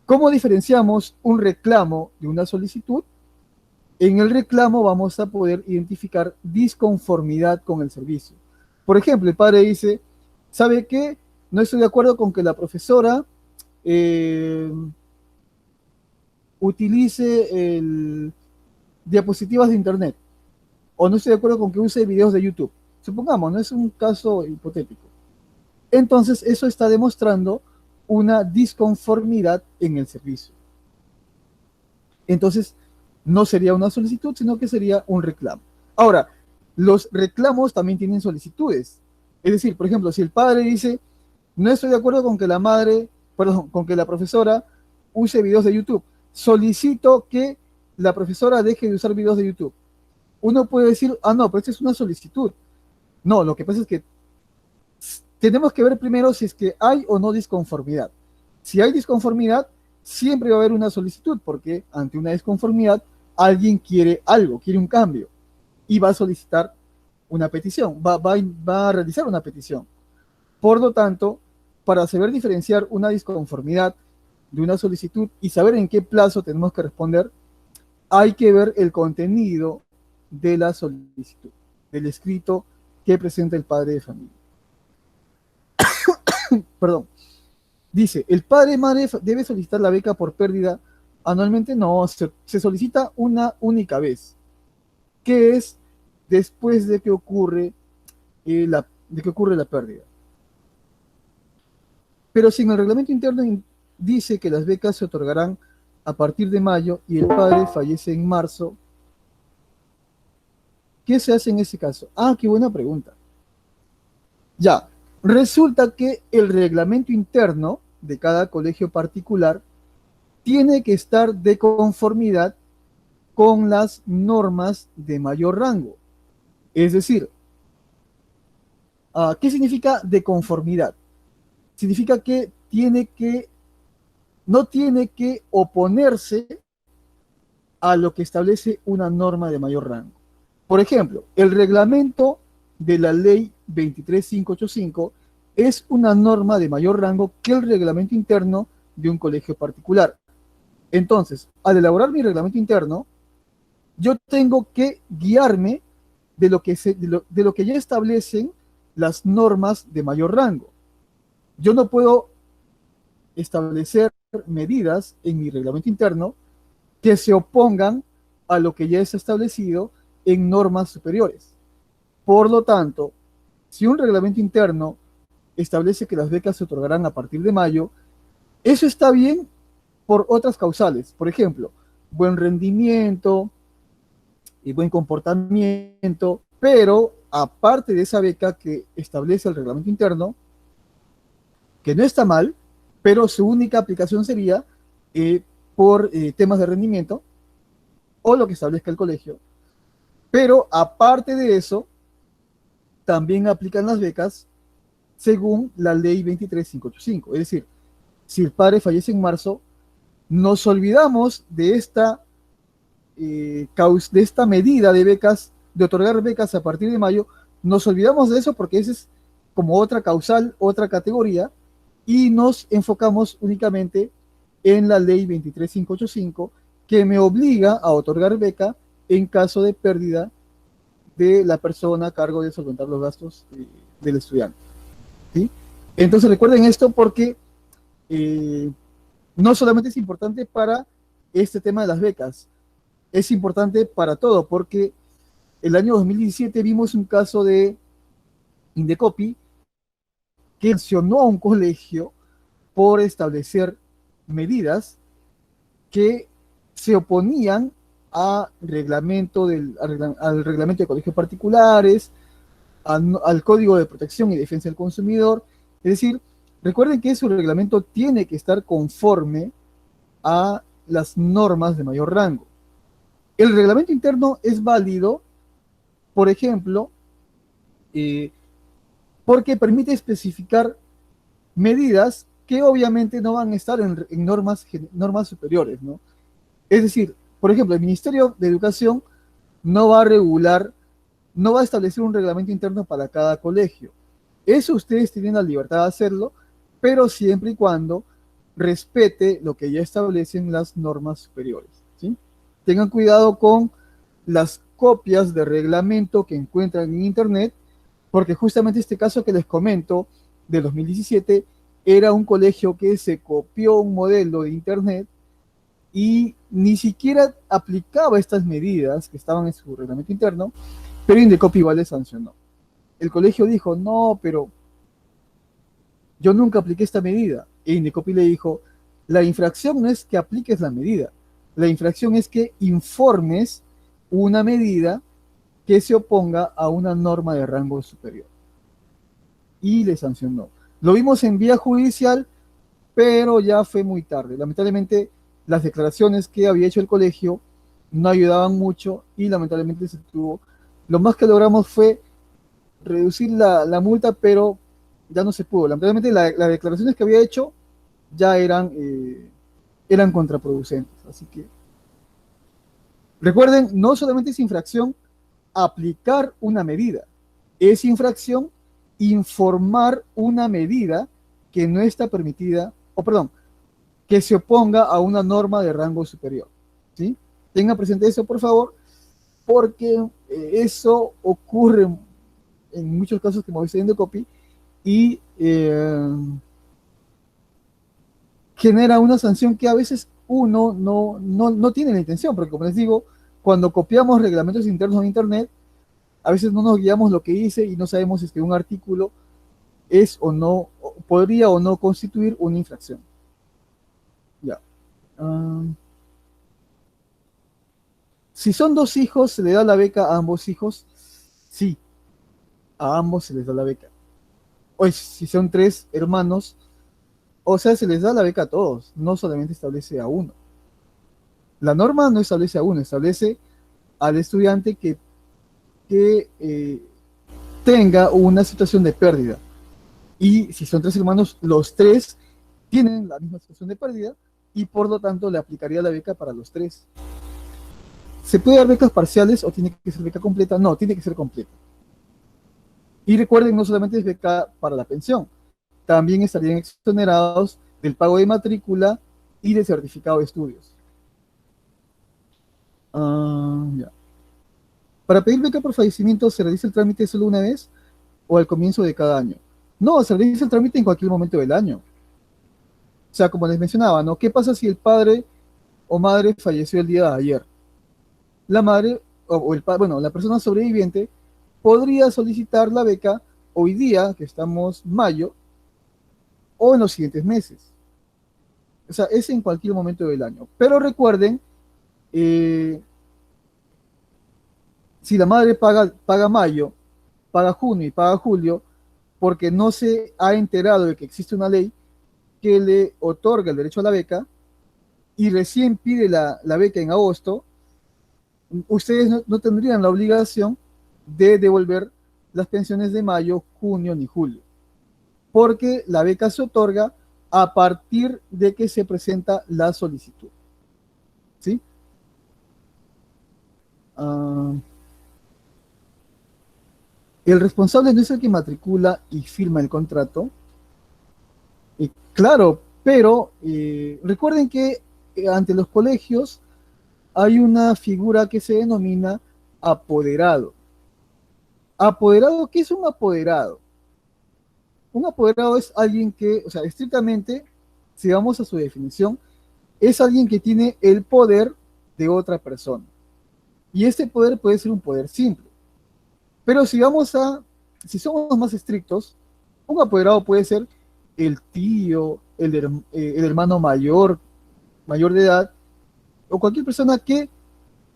¿Cómo diferenciamos un reclamo de una solicitud? En el reclamo vamos a poder identificar disconformidad con el servicio. Por ejemplo, el padre dice, ¿sabe qué? No estoy de acuerdo con que la profesora utilice diapositivas de internet, o no estoy de acuerdo con que use videos de YouTube. Supongamos, no es un caso hipotético. Entonces, eso está demostrando una disconformidad en el servicio. Entonces, no sería una solicitud, sino que sería un reclamo. Ahora, los reclamos también tienen solicitudes. Es decir, por ejemplo, si el padre dice, no estoy de acuerdo con que con que la profesora use videos de YouTube, solicito que la profesora deje de usar videos de YouTube. Uno puede decir, no, pero esta es una solicitud. No, lo que pasa es que tenemos que ver primero si es que hay o no disconformidad. Si hay disconformidad, siempre va a haber una solicitud, porque ante una disconformidad, alguien quiere algo, quiere un cambio, y va a solicitar una petición, va a realizar una petición. Por lo tanto, para saber diferenciar una disconformidad de una solicitud y saber en qué plazo tenemos que responder, hay que ver el contenido de la solicitud, del escrito que presenta el padre de familia. Perdón. Dice, ¿el padre madre debe solicitar la beca por pérdida anualmente? No, se solicita una única vez, que es después de que ocurre la pérdida. Pero si en el reglamento interno dice que las becas se otorgarán a partir de mayo y el padre fallece en marzo, ¿qué se hace en ese caso? Qué buena pregunta. Ya, resulta que el reglamento interno de cada colegio particular tiene que estar de conformidad con las normas de mayor rango. Es decir, ¿qué significa de conformidad? Significa que no tiene que oponerse a lo que establece una norma de mayor rango. Por ejemplo, el reglamento de la ley 23585 es una norma de mayor rango que el reglamento interno de un colegio particular. Entonces, al elaborar mi reglamento interno, yo tengo que guiarme de lo que ya establecen las normas de mayor rango. Yo no puedo establecer medidas en mi reglamento interno que se opongan a lo que ya es establecido en normas superiores. Por lo tanto, si un reglamento interno establece que las becas se otorgarán a partir de mayo, eso está bien por otras causales. Por ejemplo, buen rendimiento y buen comportamiento, pero aparte de esa beca que establece el reglamento interno, que no está mal, pero su única aplicación sería por temas de rendimiento o lo que establezca el colegio. Pero aparte de eso, también aplican las becas según la ley 23585. Es decir, si el padre fallece en marzo, nos olvidamos de esta medida de becas, de otorgar becas a partir de mayo, nos olvidamos de eso porque esa es como otra causal, otra categoría, y nos enfocamos únicamente en la ley 23585, que me obliga a otorgar beca en caso de pérdida de la persona a cargo de solventar los gastos del estudiante. ¿Sí? Entonces recuerden esto porque no solamente es importante para este tema de las becas, es importante para todo, porque el año 2017 vimos un caso de Indecopi que sancionó a un colegio por establecer medidas que se oponían al reglamento de colegios particulares, al Código de Protección y Defensa del Consumidor. Es decir, recuerden que su reglamento tiene que estar conforme a las normas de mayor rango. El reglamento interno es válido, por ejemplo, porque permite especificar medidas que obviamente no van a estar en normas superiores, ¿no? Es decir, por ejemplo, el Ministerio de Educación no va a regular, no va a establecer un reglamento interno para cada colegio. Eso ustedes tienen la libertad de hacerlo, pero siempre y cuando respete lo que ya establecen las normas superiores, ¿sí? Tengan cuidado con las copias de reglamento que encuentran en Internet, porque justamente este caso que les comento de 2017 era un colegio que se copió un modelo de Internet y ni siquiera aplicaba estas medidas que estaban en su reglamento interno, pero Indecopi igual le sancionó. El colegio dijo, no, pero yo nunca apliqué esta medida. E Indecopi le dijo, la infracción no es que apliques la medida, la infracción es que informes una medida que se oponga a una norma de rango superior. Y le sancionó. Lo vimos en vía judicial, pero ya fue muy tarde. Lamentablemente, las declaraciones que había hecho el colegio no ayudaban mucho y lamentablemente se tuvo. Lo más que logramos fue reducir la multa, pero ya no se pudo. Lamentablemente, las declaraciones que había hecho ya eran contraproducentes. Así que recuerden, no solamente es infracción aplicar una medida, es infracción informar una medida que no está permitida, que se oponga a una norma de rango superior, ¿sí? Tengan presente eso, por favor, porque eso ocurre en muchos casos que hemos visto en Indecopi y genera una sanción que a veces uno no tiene la intención, porque como les digo, cuando copiamos reglamentos internos en Internet, a veces no nos guiamos lo que dice y no sabemos si es que un artículo es o no, podría o no constituir una infracción. Ya. Si son 2 hijos, ¿se le da la beca a ambos hijos? Sí, a ambos se les da la beca. O si son 3 hermanos, o sea, se les da la beca a todos, no solamente establece a uno. La norma no establece a uno, establece al estudiante que tenga una situación de pérdida. Y si son 3 hermanos, los 3 tienen la misma situación de pérdida y por lo tanto le aplicaría la beca para los 3. ¿Se puede dar becas parciales o tiene que ser beca completa? No, tiene que ser completa. Y recuerden, no solamente es beca para la pensión, también estarían exonerados del pago de matrícula y de certificado de estudios. Ya. Para pedir beca por fallecimiento, ¿se realiza el trámite solo una vez o al comienzo de cada año? No, se realiza el trámite en cualquier momento del año. O sea, como les mencionaba, ¿no? ¿Qué pasa si el padre o madre falleció el día de ayer? La madre bueno, la persona sobreviviente podría solicitar la beca hoy día, que estamos mayo, o en los siguientes meses. O sea, es en cualquier momento del año. Pero recuerden, si la madre paga mayo, paga junio y paga julio, porque no se ha enterado de que existe una ley que le otorga el derecho a la beca y recién pide la beca en agosto, ustedes no tendrían la obligación de devolver las pensiones de mayo, junio ni julio, porque la beca se otorga a partir de que se presenta la solicitud. ¿Sí? El responsable no es el que matricula y firma el contrato. Claro, pero recuerden que ante los colegios hay una figura que se denomina apoderado. ¿Apoderado? ¿Qué es un apoderado? Un apoderado es alguien que, o sea, estrictamente, si vamos a su definición, es alguien que tiene el poder de otra persona. Y este poder puede ser un poder simple. Pero si somos más estrictos, un apoderado puede ser el tío, el hermano mayor de edad, o cualquier persona que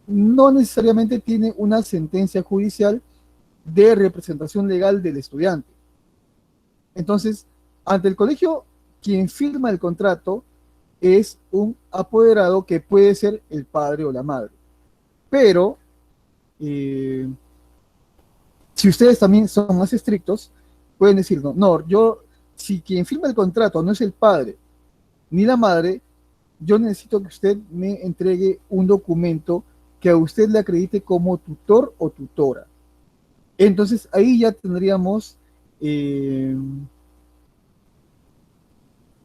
no necesariamente tiene una sentencia judicial de representación legal del estudiante. Entonces, ante el colegio, quien firma el contrato es un apoderado que puede ser el padre o la madre. Pero, si ustedes también son más estrictos, pueden decir, si quien firma el contrato no es el padre ni la madre, yo necesito que usted me entregue un documento que a usted le acredite como tutor o tutora. Entonces, ahí ya tendríamos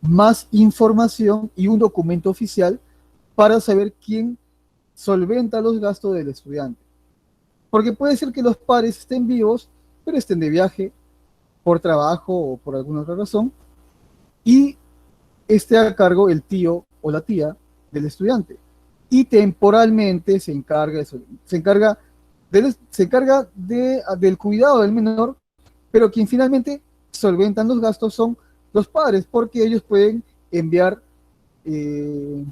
más información y un documento oficial para saber quién solventa los gastos del estudiante. Porque puede ser que los padres estén vivos, pero estén de viaje por trabajo o por alguna otra razón, y esté a cargo el tío o la tía del estudiante. Y temporalmente se encarga del cuidado del menor, pero quien finalmente solventan los gastos son los padres, porque ellos pueden enviar enviar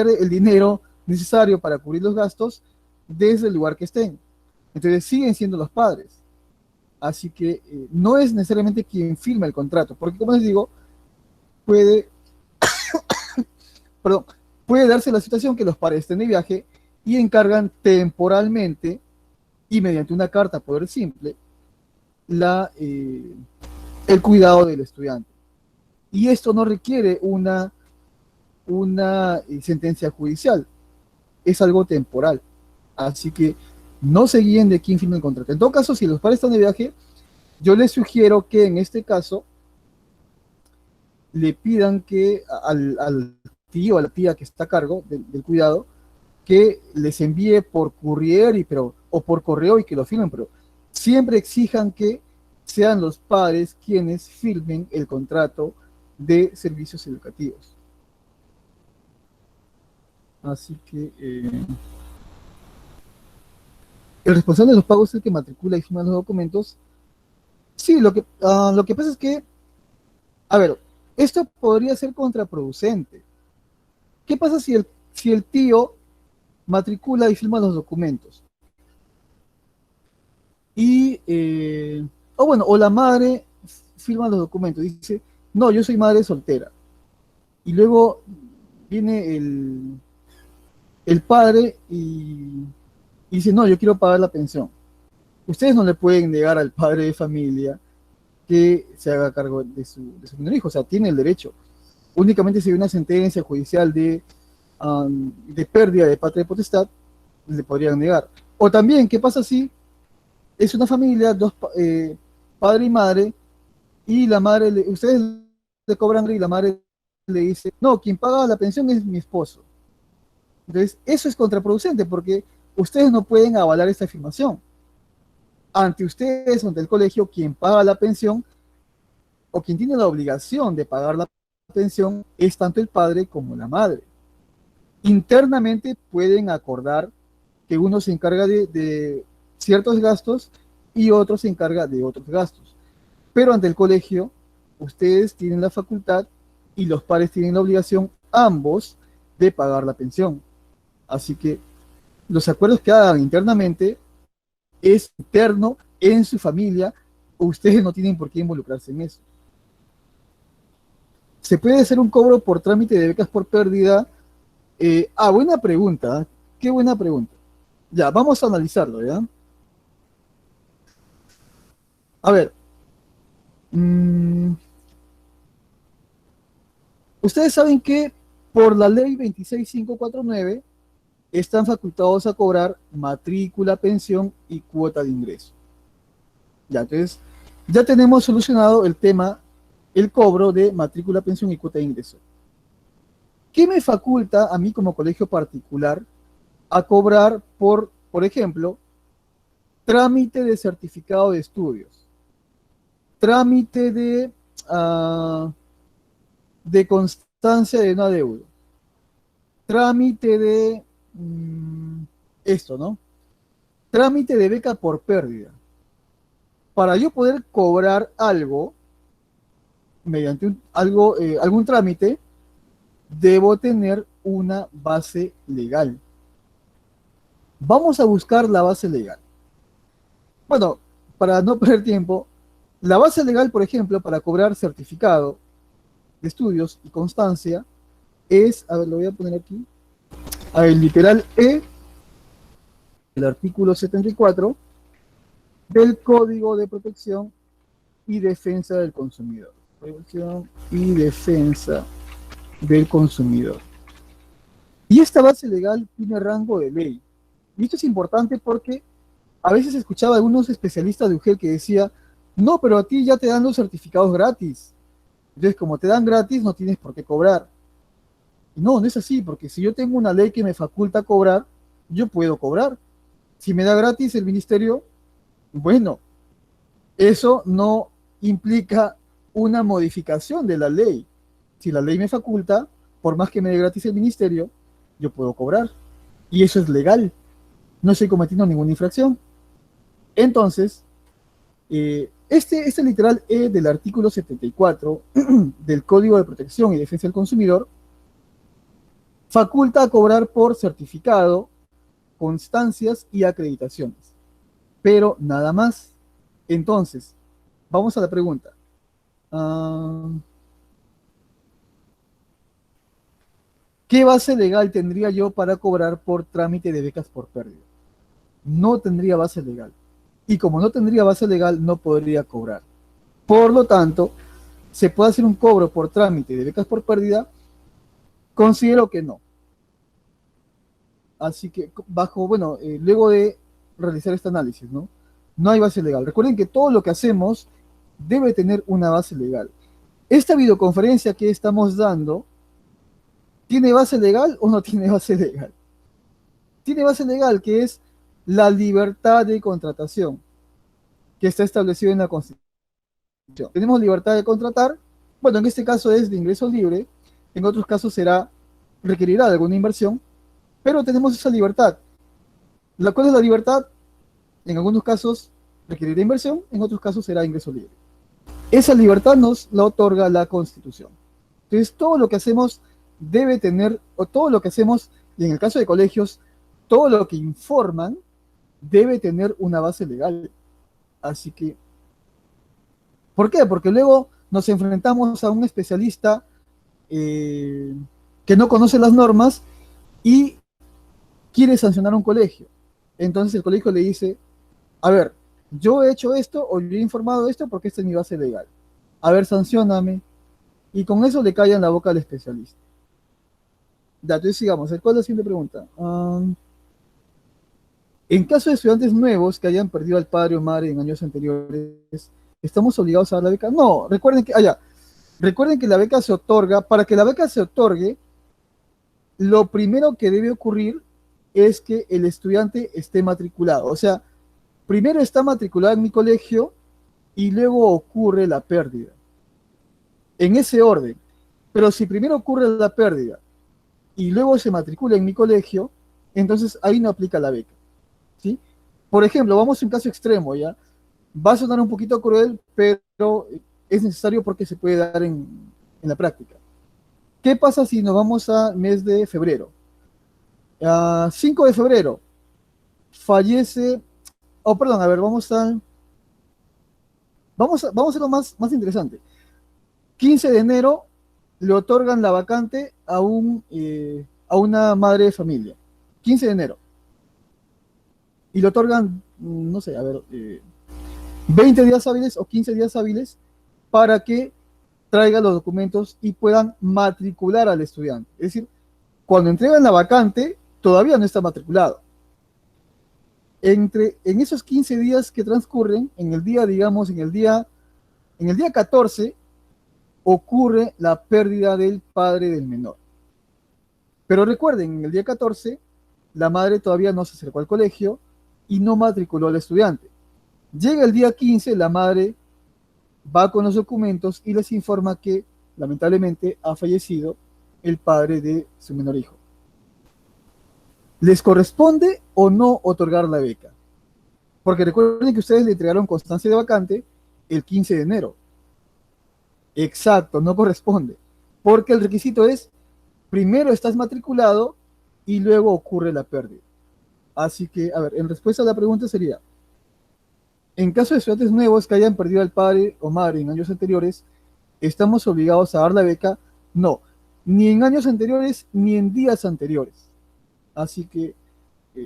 el dinero necesario para cubrir los gastos desde el lugar que estén. Entonces siguen siendo los padres. Así que no es necesariamente quien firma el contrato, porque como les digo, puede darse la situación que los padres estén de viaje y encargan temporalmente y mediante una carta a poder simple el cuidado del estudiante. Y esto no requiere una sentencia judicial, es algo temporal. Así que no se guíen de quién firma el contrato. En todo caso, si los padres están de viaje, yo les sugiero que en este caso le pidan que al tío o a la tía que está a cargo del cuidado, que les envíe por courier o por correo y que lo firmen, pero siempre exijan que sean los padres quienes firmen el contrato de servicios educativos. Así que el responsable de los pagos es el que matricula y firma los documentos. Sí, lo que pasa es que, a ver, esto podría ser contraproducente. ¿Qué pasa si el tío matricula y firma los documentos? O la madre firma los documentos, dice, no, yo soy madre soltera. Y luego viene el padre y dice, no, yo quiero pagar la pensión. Ustedes no le pueden negar al padre de familia que se haga cargo de su menor hijo, o sea, tiene el derecho. Únicamente si hay una sentencia judicial de pérdida de patria potestad, le podrían negar. O también, ¿qué pasa si es una familia, padre y madre, y la madre, ustedes le cobran y la madre le dice, no, quien paga la pensión es mi esposo? Entonces, eso es contraproducente porque ustedes no pueden avalar esta afirmación. Ante ustedes, ante el colegio, quien paga la pensión o quien tiene la obligación de pagar la pensión es tanto el padre como la madre. Internamente pueden acordar que uno se encarga de ciertos gastos y otro se encarga de otros gastos. Pero ante el colegio, ustedes tienen la facultad y los padres tienen la obligación, ambos, de pagar la pensión. Así que los acuerdos que hagan internamente es interno en su familia, ustedes no tienen por qué involucrarse en eso. ¿Se puede hacer un cobro por trámite de becas por pérdida? Buena pregunta, qué buena pregunta. Ya, vamos a analizarlo, ¿ya? A ver, ustedes saben que por la ley 26549 están facultados a cobrar matrícula, pensión y cuota de ingreso. Ya, entonces, ya tenemos solucionado el tema, el cobro de matrícula, pensión y cuota de ingreso. ¿Qué me faculta a mí como colegio particular a cobrar por ejemplo, trámite de certificado de estudios, trámite de constancia de una deuda, trámite de esto, ¿no? Trámite de beca por pérdida? Para yo poder cobrar algo, mediante algún trámite, debo tener una base legal. Vamos a buscar la base legal. Bueno, para no perder tiempo, la base legal, por ejemplo, para cobrar certificado de estudios y constancia es, a ver, lo voy a poner aquí, el literal E, el artículo 74 del Código de Protección y Defensa del Consumidor. Protección y defensa del consumidor. Y esta base legal tiene rango de ley. Y esto es importante porque a veces escuchaba a algunos especialistas de UGEL que decía, no, pero a ti ya te dan los certificados gratis. Entonces, como te dan gratis, no tienes por qué cobrar. No, no es así, porque si yo tengo una ley que me faculta cobrar, yo puedo cobrar. Si me da gratis el ministerio, bueno, eso no implica una modificación de la ley. Si la ley me faculta, por más que me dé gratis el ministerio, yo puedo cobrar. Y eso es legal. No estoy cometiendo ninguna infracción. Entonces, este literal E del artículo 74 del Código de Protección y Defensa del Consumidor faculta a cobrar por certificado, constancias y acreditaciones. Pero nada más. Entonces, vamos a la pregunta. ¿Qué base legal tendría yo para cobrar por trámite de becas por pérdida? No tendría base legal. Y como no tendría base legal, no podría cobrar. Por lo tanto, ¿se puede hacer un cobro por trámite de becas por pérdida? Considero que no. Así que, luego de realizar este análisis, ¿no? No hay base legal. Recuerden que todo lo que hacemos debe tener una base legal. Esta videoconferencia que estamos dando, ¿tiene base legal o no tiene base legal? Tiene base legal, que es la libertad de contratación, que está establecido en la Constitución. Tenemos libertad de contratar, bueno, en este caso es de ingreso libre, en otros casos requerirá de alguna inversión, pero tenemos esa libertad. ¿Cuál es la libertad? En algunos casos requerirá inversión, en otros casos será ingreso libre. Esa libertad nos la otorga la Constitución. Entonces, todo lo que hacemos debe tener, o todo lo que hacemos, y en el caso de colegios, todo lo que informan debe tener una base legal. Así que, ¿por qué? Porque luego nos enfrentamos a un especialista que que no conoce las normas y quiere sancionar a un colegio. Entonces el colegio le dice, a ver, yo he hecho esto o yo he informado esto porque esta es mi base legal. A ver, sancióname. Y con eso le callan la boca al especialista. Ya, entonces sigamos. ¿Cuál es la siguiente pregunta? En caso de estudiantes nuevos que hayan perdido al padre o madre en años anteriores, ¿estamos obligados a dar la beca? No, recuerden que la beca se otorga, para que la beca se otorgue, lo primero que debe ocurrir es que el estudiante esté matriculado. O sea, primero está matriculado en mi colegio y luego ocurre la pérdida. En ese orden. Pero si primero ocurre la pérdida y luego se matricula en mi colegio, entonces ahí no aplica la beca. ¿Sí? Por ejemplo, vamos a un caso extremo, ¿ya? Va a sonar un poquito cruel, pero es necesario porque se puede dar en la práctica. ¿Qué pasa si nos vamos al mes de febrero? 5 de febrero, fallece, perdón, a ver, vamos a hacer lo más interesante. 15 de enero le otorgan la vacante a una madre de familia. 15 de enero. Y le otorgan, no sé, a ver, 20 días hábiles o 15 días hábiles para que traiga los documentos y puedan matricular al estudiante. Es decir, cuando entregan la vacante, todavía no está matriculado. En esos 15 días que transcurren, en el día 14, ocurre la pérdida del padre del menor. Pero recuerden, en el día 14, la madre todavía no se acercó al colegio y no matriculó al estudiante. Llega el día 15, la madre va con los documentos y les informa que, lamentablemente, ha fallecido el padre de su menor hijo. ¿Les corresponde o no otorgar la beca? Porque recuerden que ustedes le entregaron constancia de vacante el 15 de enero. Exacto, no corresponde. Porque el requisito es, primero estás matriculado y luego ocurre la pérdida. Así que, a ver, en respuesta a la pregunta sería, en caso de estudiantes nuevos que hayan perdido al padre o madre en años anteriores, ¿estamos obligados a dar la beca? No, ni en años anteriores ni en días anteriores. Así que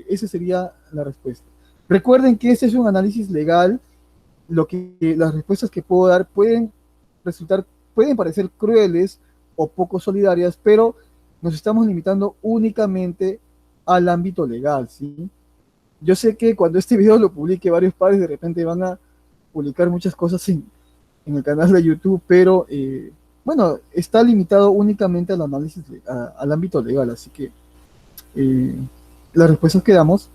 esa sería la respuesta. Recuerden que este es un análisis legal. Las respuestas que puedo dar pueden parecer crueles o poco solidarias, pero nos estamos limitando únicamente al ámbito legal, ¿sí? Yo sé que cuando este video lo publique, varios padres de repente van a publicar muchas cosas en el canal de YouTube, pero bueno, está limitado únicamente al análisis, al ámbito legal, así que las respuestas que damos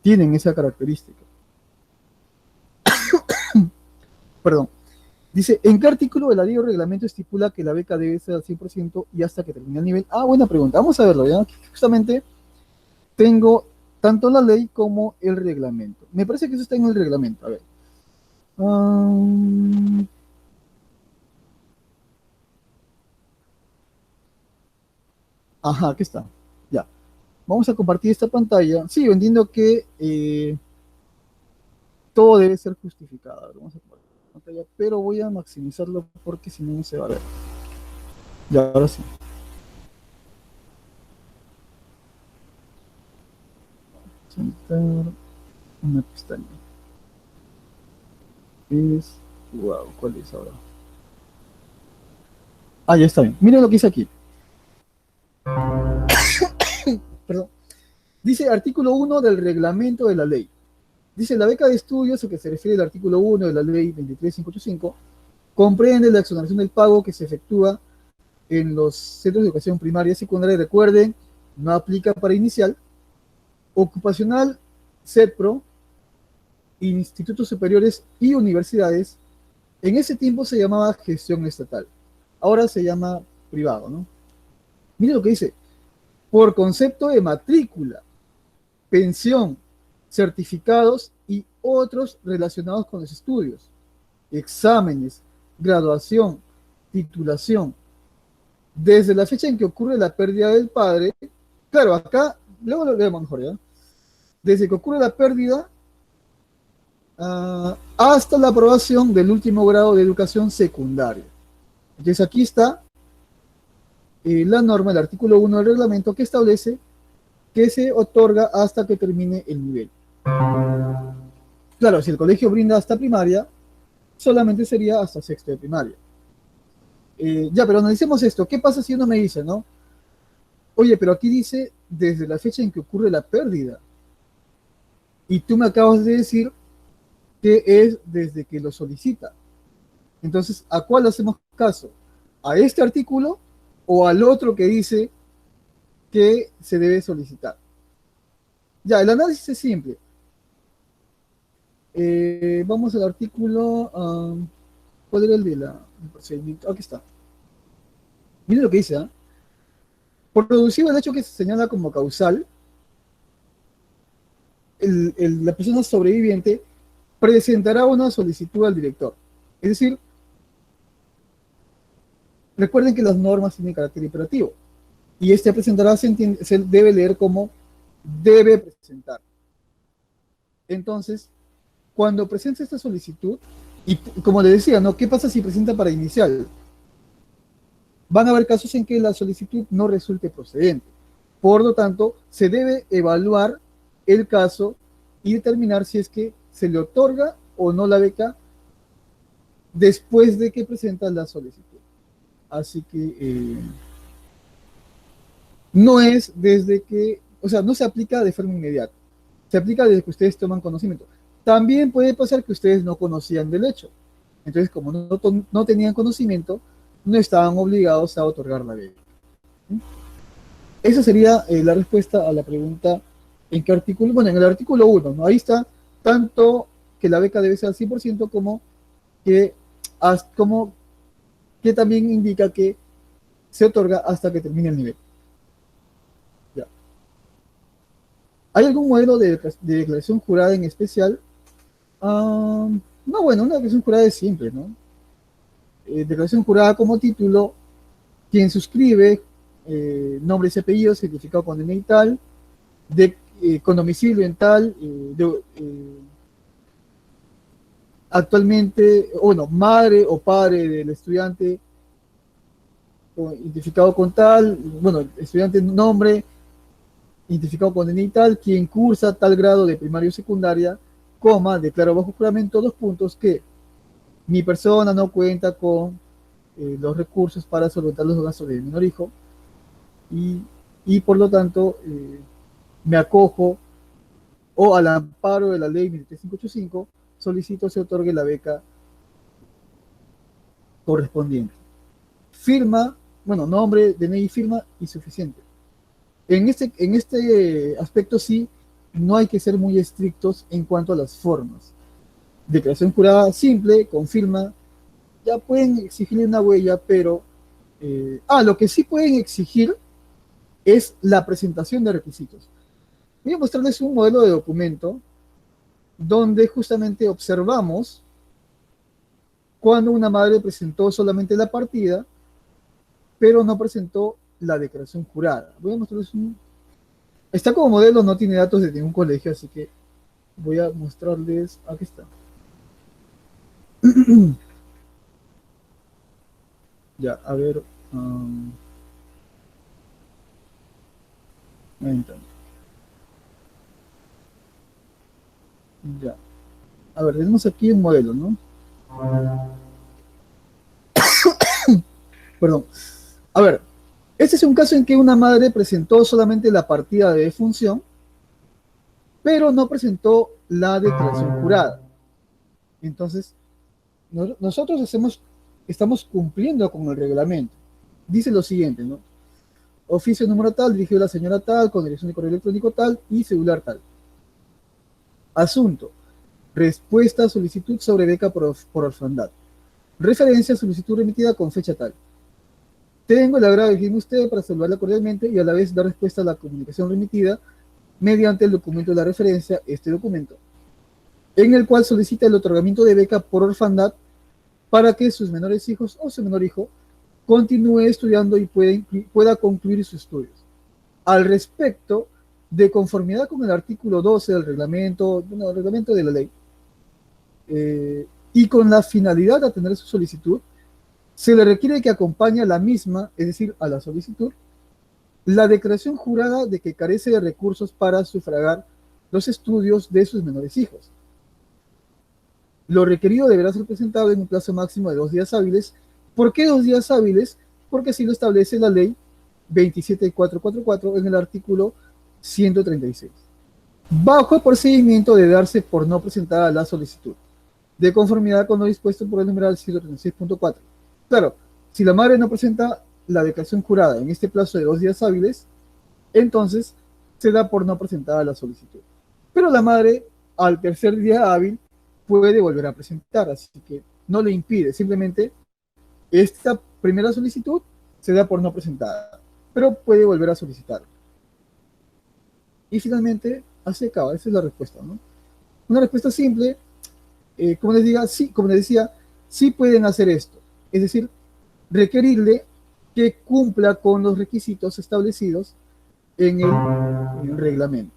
tienen esa característica. Perdón. Dice, ¿en qué artículo de la ley o reglamento estipula que la beca debe ser al 100% y hasta que termine el nivel? Buena pregunta. Vamos a verlo, ¿ya? Justamente tengo tanto la ley como el reglamento. Me parece que eso está en el reglamento. A ver. Ajá, aquí está. Ya. Vamos a compartir esta pantalla. Sí, yo entiendo que todo debe ser justificado. A ver, vamos a compartir la pantalla, pero voy a maximizarlo porque si no, no se va a ver. Ya, ahora sí. Sentar una pestaña. Wow, ¿cuál es ahora? Ya está bien. Miren lo que dice aquí. Perdón. Dice artículo 1 del reglamento de la ley. Dice, la beca de estudios, a que se refiere al artículo 1 de la ley 23585, comprende la exoneración del pago que se efectúa en los centros de educación primaria y secundaria. Recuerden, no aplica para inicial, ocupacional, CEPRO, institutos superiores y universidades. En ese tiempo se llamaba gestión estatal. Ahora se llama privado, ¿no? Miren lo que dice. Por concepto de matrícula, pensión, certificados y otros relacionados con los estudios, exámenes, graduación, titulación. Desde la fecha en que ocurre la pérdida del padre, claro, acá, luego lo leemos mejor, ¿ya? Desde que ocurre la pérdida hasta la aprobación del último grado de educación secundaria. Entonces aquí está la norma, el artículo 1 del reglamento, que establece que se otorga hasta que termine el nivel. Claro, si el colegio brinda hasta primaria, solamente sería hasta sexto de primaria. Ya, pero analicemos esto. ¿Qué pasa si uno me dice, no? Oye, pero aquí dice desde la fecha en que ocurre la pérdida. Y tú me acabas de decir que es desde que lo solicita. Entonces, ¿a cuál hacemos caso? ¿A este artículo o al otro que dice que se debe solicitar? Ya, el análisis es simple. Vamos al artículo. ¿Cuál era el de el procedimiento? Aquí está. Miren lo que dice, ¿ah? Por producido el hecho que se señala como causal, la persona sobreviviente presentará una solicitud al director. Es decir, recuerden que las normas tienen carácter imperativo y este presentará se debe leer como debe presentar. Entonces, cuando presenta esta solicitud, y como le decía, ¿no? ¿Qué pasa si presenta para inicial? Van a haber casos en que la solicitud no resulte procedente. Por lo tanto, se debe evaluar el caso y determinar si es que se le otorga o no la beca después de que presenta la solicitud. Así que no es desde que, o sea, no se aplica de forma inmediata. Se aplica desde que ustedes toman conocimiento. También puede pasar que ustedes no conocían del hecho. Entonces, como no tenían conocimiento, no estaban obligados a otorgar la beca. Esa sería la respuesta a la pregunta en qué artículo. Bueno, en el artículo 1, ¿no? Ahí está tanto que la beca debe ser al 100% como que también indica que se otorga hasta que termine el nivel. Ya. ¿Hay algún modelo de declaración jurada en especial? No, bueno, una declaración jurada es simple, ¿no? Declaración jurada como título, quien suscribe, nombres y apellidos, certificado con DNI tal, con domicilio en tal, actualmente, bueno, madre o padre del estudiante, identificado con tal, bueno, estudiante nombre, identificado con DNI tal, quien cursa tal grado de primaria o secundaria, coma, declaro bajo juramento 2 puntos que mi persona no cuenta con los recursos para solventar los gastos de mi menor hijo y por lo tanto me acojo o al amparo de la ley 13585 solicito se otorgue la beca correspondiente. Firma, bueno, nombre, DNI, firma y suficiente. En este aspecto sí, no hay que ser muy estrictos en cuanto a las formas. Declaración jurada simple, con firma, ya pueden exigirle una huella, pero lo que sí pueden exigir es la presentación de requisitos. Voy a mostrarles un modelo de documento donde justamente observamos cuando una madre presentó solamente la partida, pero no presentó la declaración jurada. Voy a mostrarles Está como modelo, no tiene datos de ningún colegio, así que voy a mostrarles. Aquí está. Ya, a ver. Ya. A ver, tenemos aquí un modelo, ¿no? Perdón. A ver, este es un caso en que una madre presentó solamente la partida de defunción, pero no presentó la declaración jurada. Entonces, nosotros estamos cumpliendo con el reglamento. Dice lo siguiente, ¿no? Oficio número tal, dirigido a la señora tal, con dirección de correo electrónico tal y celular tal. Asunto. Respuesta a solicitud sobre beca por orfandad. Referencia, solicitud remitida con fecha tal. Tengo el agrado de dirigirme a usted para saludarla cordialmente y a la vez dar respuesta a la comunicación remitida mediante el documento de la referencia, este documento, en el cual solicita el otorgamiento de beca por orfandad para que sus menores hijos o su menor hijo continúe estudiando y pueda concluir sus estudios. Al respecto, de conformidad con el artículo 12 del reglamento de la ley, y con la finalidad de atender su solicitud, se le requiere que acompañe a la misma, es decir, a la solicitud, la declaración jurada de que carece de recursos para sufragar los estudios de sus menores hijos. Lo requerido deberá ser presentado en un plazo máximo de 2 días hábiles. ¿Por qué 2 días hábiles? Porque así lo establece la ley 27444 en el artículo 136. Bajo el procedimiento de darse por no presentada la solicitud, de conformidad con lo dispuesto por el numeral 136.4. Claro, si la madre no presenta la declaración jurada en este plazo de 2 días hábiles, entonces se da por no presentada la solicitud. Pero la madre, al tercer día hábil, puede volver a presentar, así que no le impide, simplemente esta primera solicitud se da por no presentada, pero puede volver a solicitar. Y finalmente, así acaba, esa es la respuesta, ¿no? Una respuesta simple, como les decía, sí pueden hacer esto, es decir, requerirle que cumpla con los requisitos establecidos en el reglamento.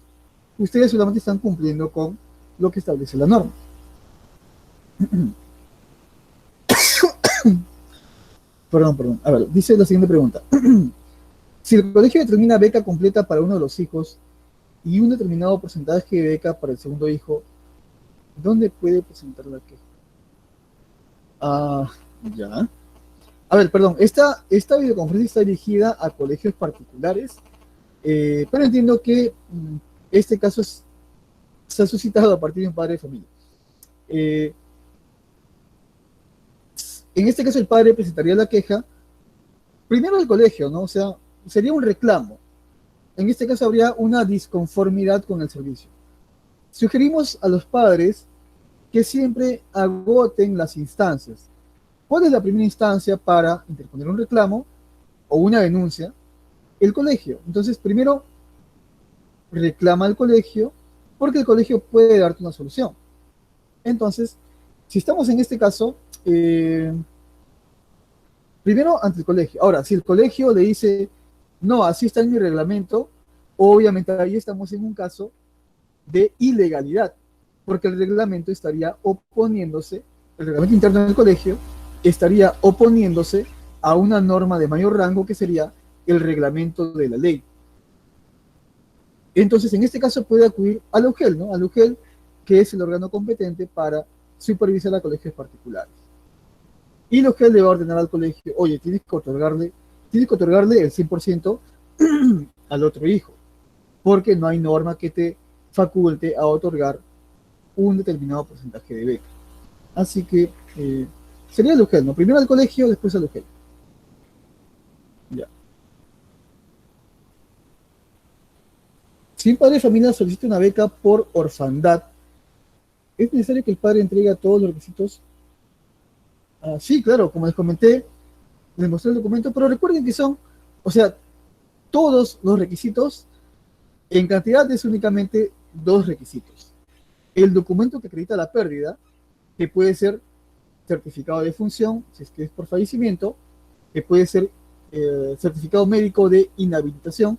Ustedes solamente están cumpliendo con lo que establece la norma. Perdón. A ver, dice la siguiente pregunta. Si el colegio determina beca completa para uno de los hijos y un determinado porcentaje de beca para el segundo hijo, ¿dónde puede presentar la queja? Ya. A ver, perdón, esta videoconferencia está dirigida a colegios particulares, pero entiendo que este caso se ha suscitado a partir de un padre de familia. En este caso el padre presentaría la queja primero al colegio, ¿no? O sea, sería un reclamo. En este caso habría una disconformidad con el servicio. Sugerimos a los padres que siempre agoten las instancias. ¿Cuál es la primera instancia para interponer un reclamo o una denuncia? El colegio. Entonces, primero reclama al colegio porque el colegio puede darte una solución. Entonces, si estamos en este caso, primero ante el colegio. Ahora, si el colegio le dice, no, así está en mi reglamento, obviamente ahí estamos en un caso de ilegalidad, porque el reglamento estaría oponiéndose, el reglamento interno del colegio estaría oponiéndose a una norma de mayor rango que sería el reglamento de la ley. Entonces, en este caso puede acudir al UGEL, ¿no? Al UGEL, que es el órgano competente para supervisar a colegios particulares. Y lo que le va a ordenar al colegio, oye, tienes que otorgarle el 100% al otro hijo, porque no hay norma que te faculte a otorgar un determinado porcentaje de beca. Así que sería el UGEL, ¿no? Primero al colegio, después al UGEL. Ya. Si un padre de familia solicita una beca por orfandad, ¿es necesario que el padre entregue todos los requisitos? Sí, claro, como les comenté, les mostré el documento, pero recuerden que son, o sea, todos los requisitos, en cantidad es únicamente 2 requisitos. El documento que acredita la pérdida, que puede ser certificado de función, si es que es por fallecimiento, que puede ser certificado médico de inhabilitación,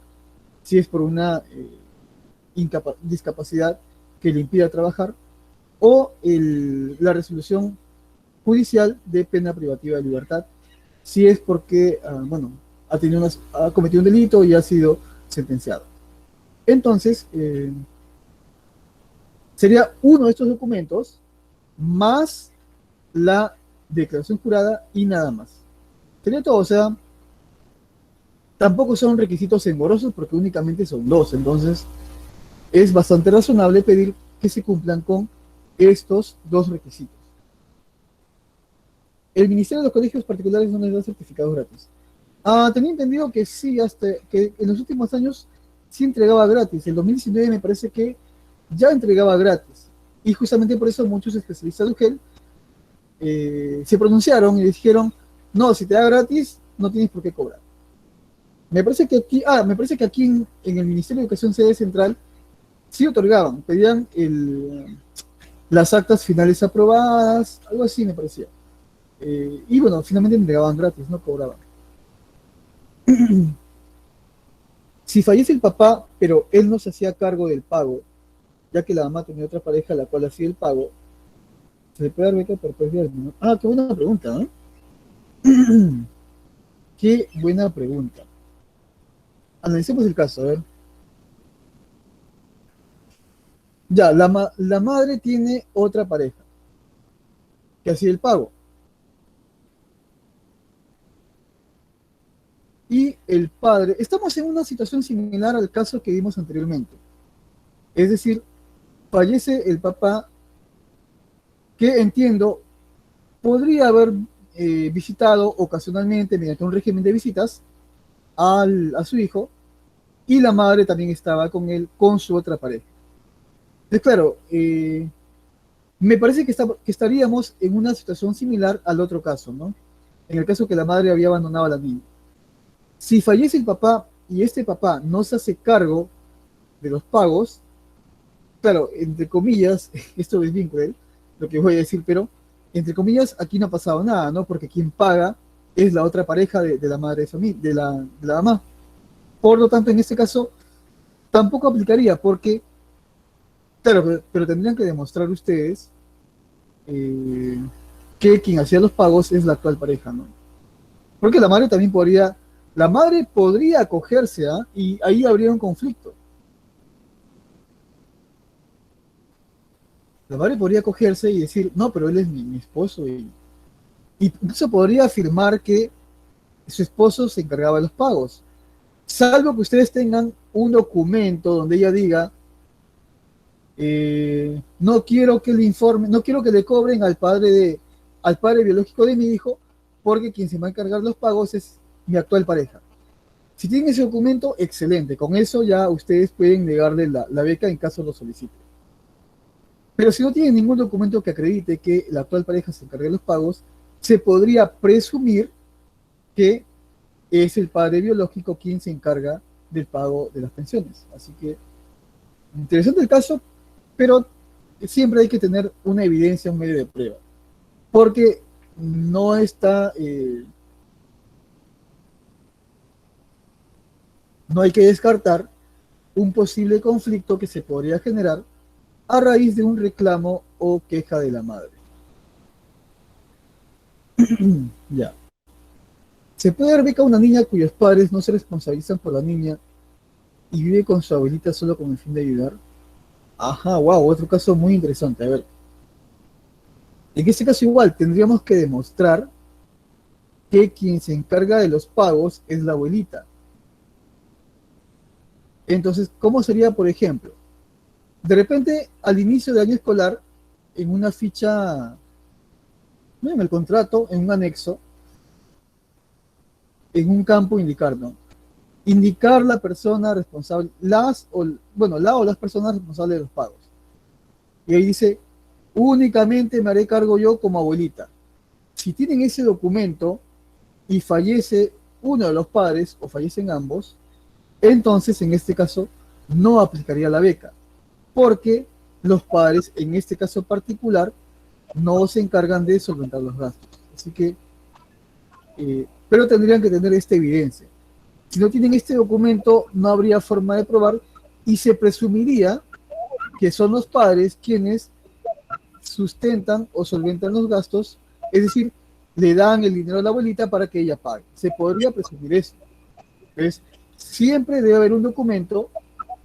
si es por una discapacidad que le impida trabajar, o la resolución judicial de pena privativa de libertad, si es porque, ha cometido un delito y ha sido sentenciado. Entonces, sería uno de estos documentos más la declaración jurada y nada más. Sería todo, o sea, tampoco son requisitos engorrosos porque únicamente son 2, entonces es bastante razonable pedir que se cumplan con estos 2 requisitos. El Ministerio de los Colegios Particulares no les da certificados gratis. Tenía entendido que sí, hasta que en los últimos años sí entregaba gratis. En 2019 me parece que ya entregaba gratis. Y justamente por eso muchos especialistas de UGEL se pronunciaron y dijeron, no, si te da gratis, no tienes por qué cobrar. Me parece que aquí en el Ministerio de Educación Sede Central sí otorgaban, pedían las actas finales aprobadas, algo así me parecía. Y bueno, finalmente entregaban gratis, no cobraban. Si fallece el papá, pero él no se hacía cargo del pago, ya que la mamá tenía otra pareja a la cual hacía el pago, ¿se le puede dar beca por pérdida del menor? Qué buena pregunta, ¿no? Qué buena pregunta. Analicemos el caso, a ver. Ya, la madre tiene otra pareja que hacía el pago. Y el padre, estamos en una situación similar al caso que vimos anteriormente. Es decir, fallece el papá, que entiendo podría haber visitado ocasionalmente mediante un régimen de visitas a su hijo, y la madre también estaba con él, con su otra pareja. Entonces, claro, me parece que estaríamos en una situación similar al otro caso, ¿no? En el caso que la madre había abandonado a la niña. Si fallece el papá y este papá no se hace cargo de los pagos, claro, entre comillas, esto es bien cruel, lo que voy a decir, pero entre comillas, aquí no ha pasado nada, ¿no? Porque quien paga es la otra pareja de la madre de familia, de la mamá. Por lo tanto, en este caso, tampoco aplicaría, porque, claro, pero tendrían que demostrar ustedes que quien hacía los pagos es la actual pareja, ¿no? Porque la madre podría acogerse, ¿ah? Y ahí habría un conflicto. La madre podría acogerse y decir, no, pero él es mi esposo, y incluso podría afirmar que su esposo se encargaba de los pagos, salvo que ustedes tengan un documento donde ella diga, no quiero que le informe, no quiero que le cobren al padre biológico de mi hijo, porque quien se va a encargar de los pagos es mi actual pareja. Si tienen ese documento, excelente, con eso ya ustedes pueden negarle la beca en caso lo solicite. Pero si no tienen ningún documento que acredite que la actual pareja se encargue de los pagos, se podría presumir que es el padre biológico quien se encarga del pago de las pensiones. Así que, interesante el caso, pero siempre hay que tener una evidencia, un medio de prueba. Porque no está, no hay que descartar un posible conflicto que se podría generar a raíz de un reclamo o queja de la madre. Ya. ¿Se puede dar beca a una niña cuyos padres no se responsabilizan por la niña y vive con su abuelita solo con el fin de ayudar? Ajá, wow, otro caso muy interesante. A ver. En este caso igual tendríamos que demostrar que quien se encarga de los pagos es la abuelita. Entonces, ¿cómo sería, por ejemplo? De repente, al inicio del año escolar, en una ficha, en el contrato, en un anexo, en un campo indicar, ¿no? Indicar la persona responsable, la o las personas responsables de los pagos. Y ahí dice, únicamente me haré cargo yo como abuelita. Si tienen ese documento y fallece uno de los padres o fallecen ambos, entonces en este caso no aplicaría la beca, porque los padres en este caso particular no se encargan de solventar los gastos. Así que, pero tendrían que tener esta evidencia. Si no tienen este documento, no habría forma de probar y se presumiría que son los padres quienes sustentan o solventan los gastos, es decir, le dan el dinero a la abuelita para que ella pague. Se podría presumir eso. Entonces, siempre debe haber un documento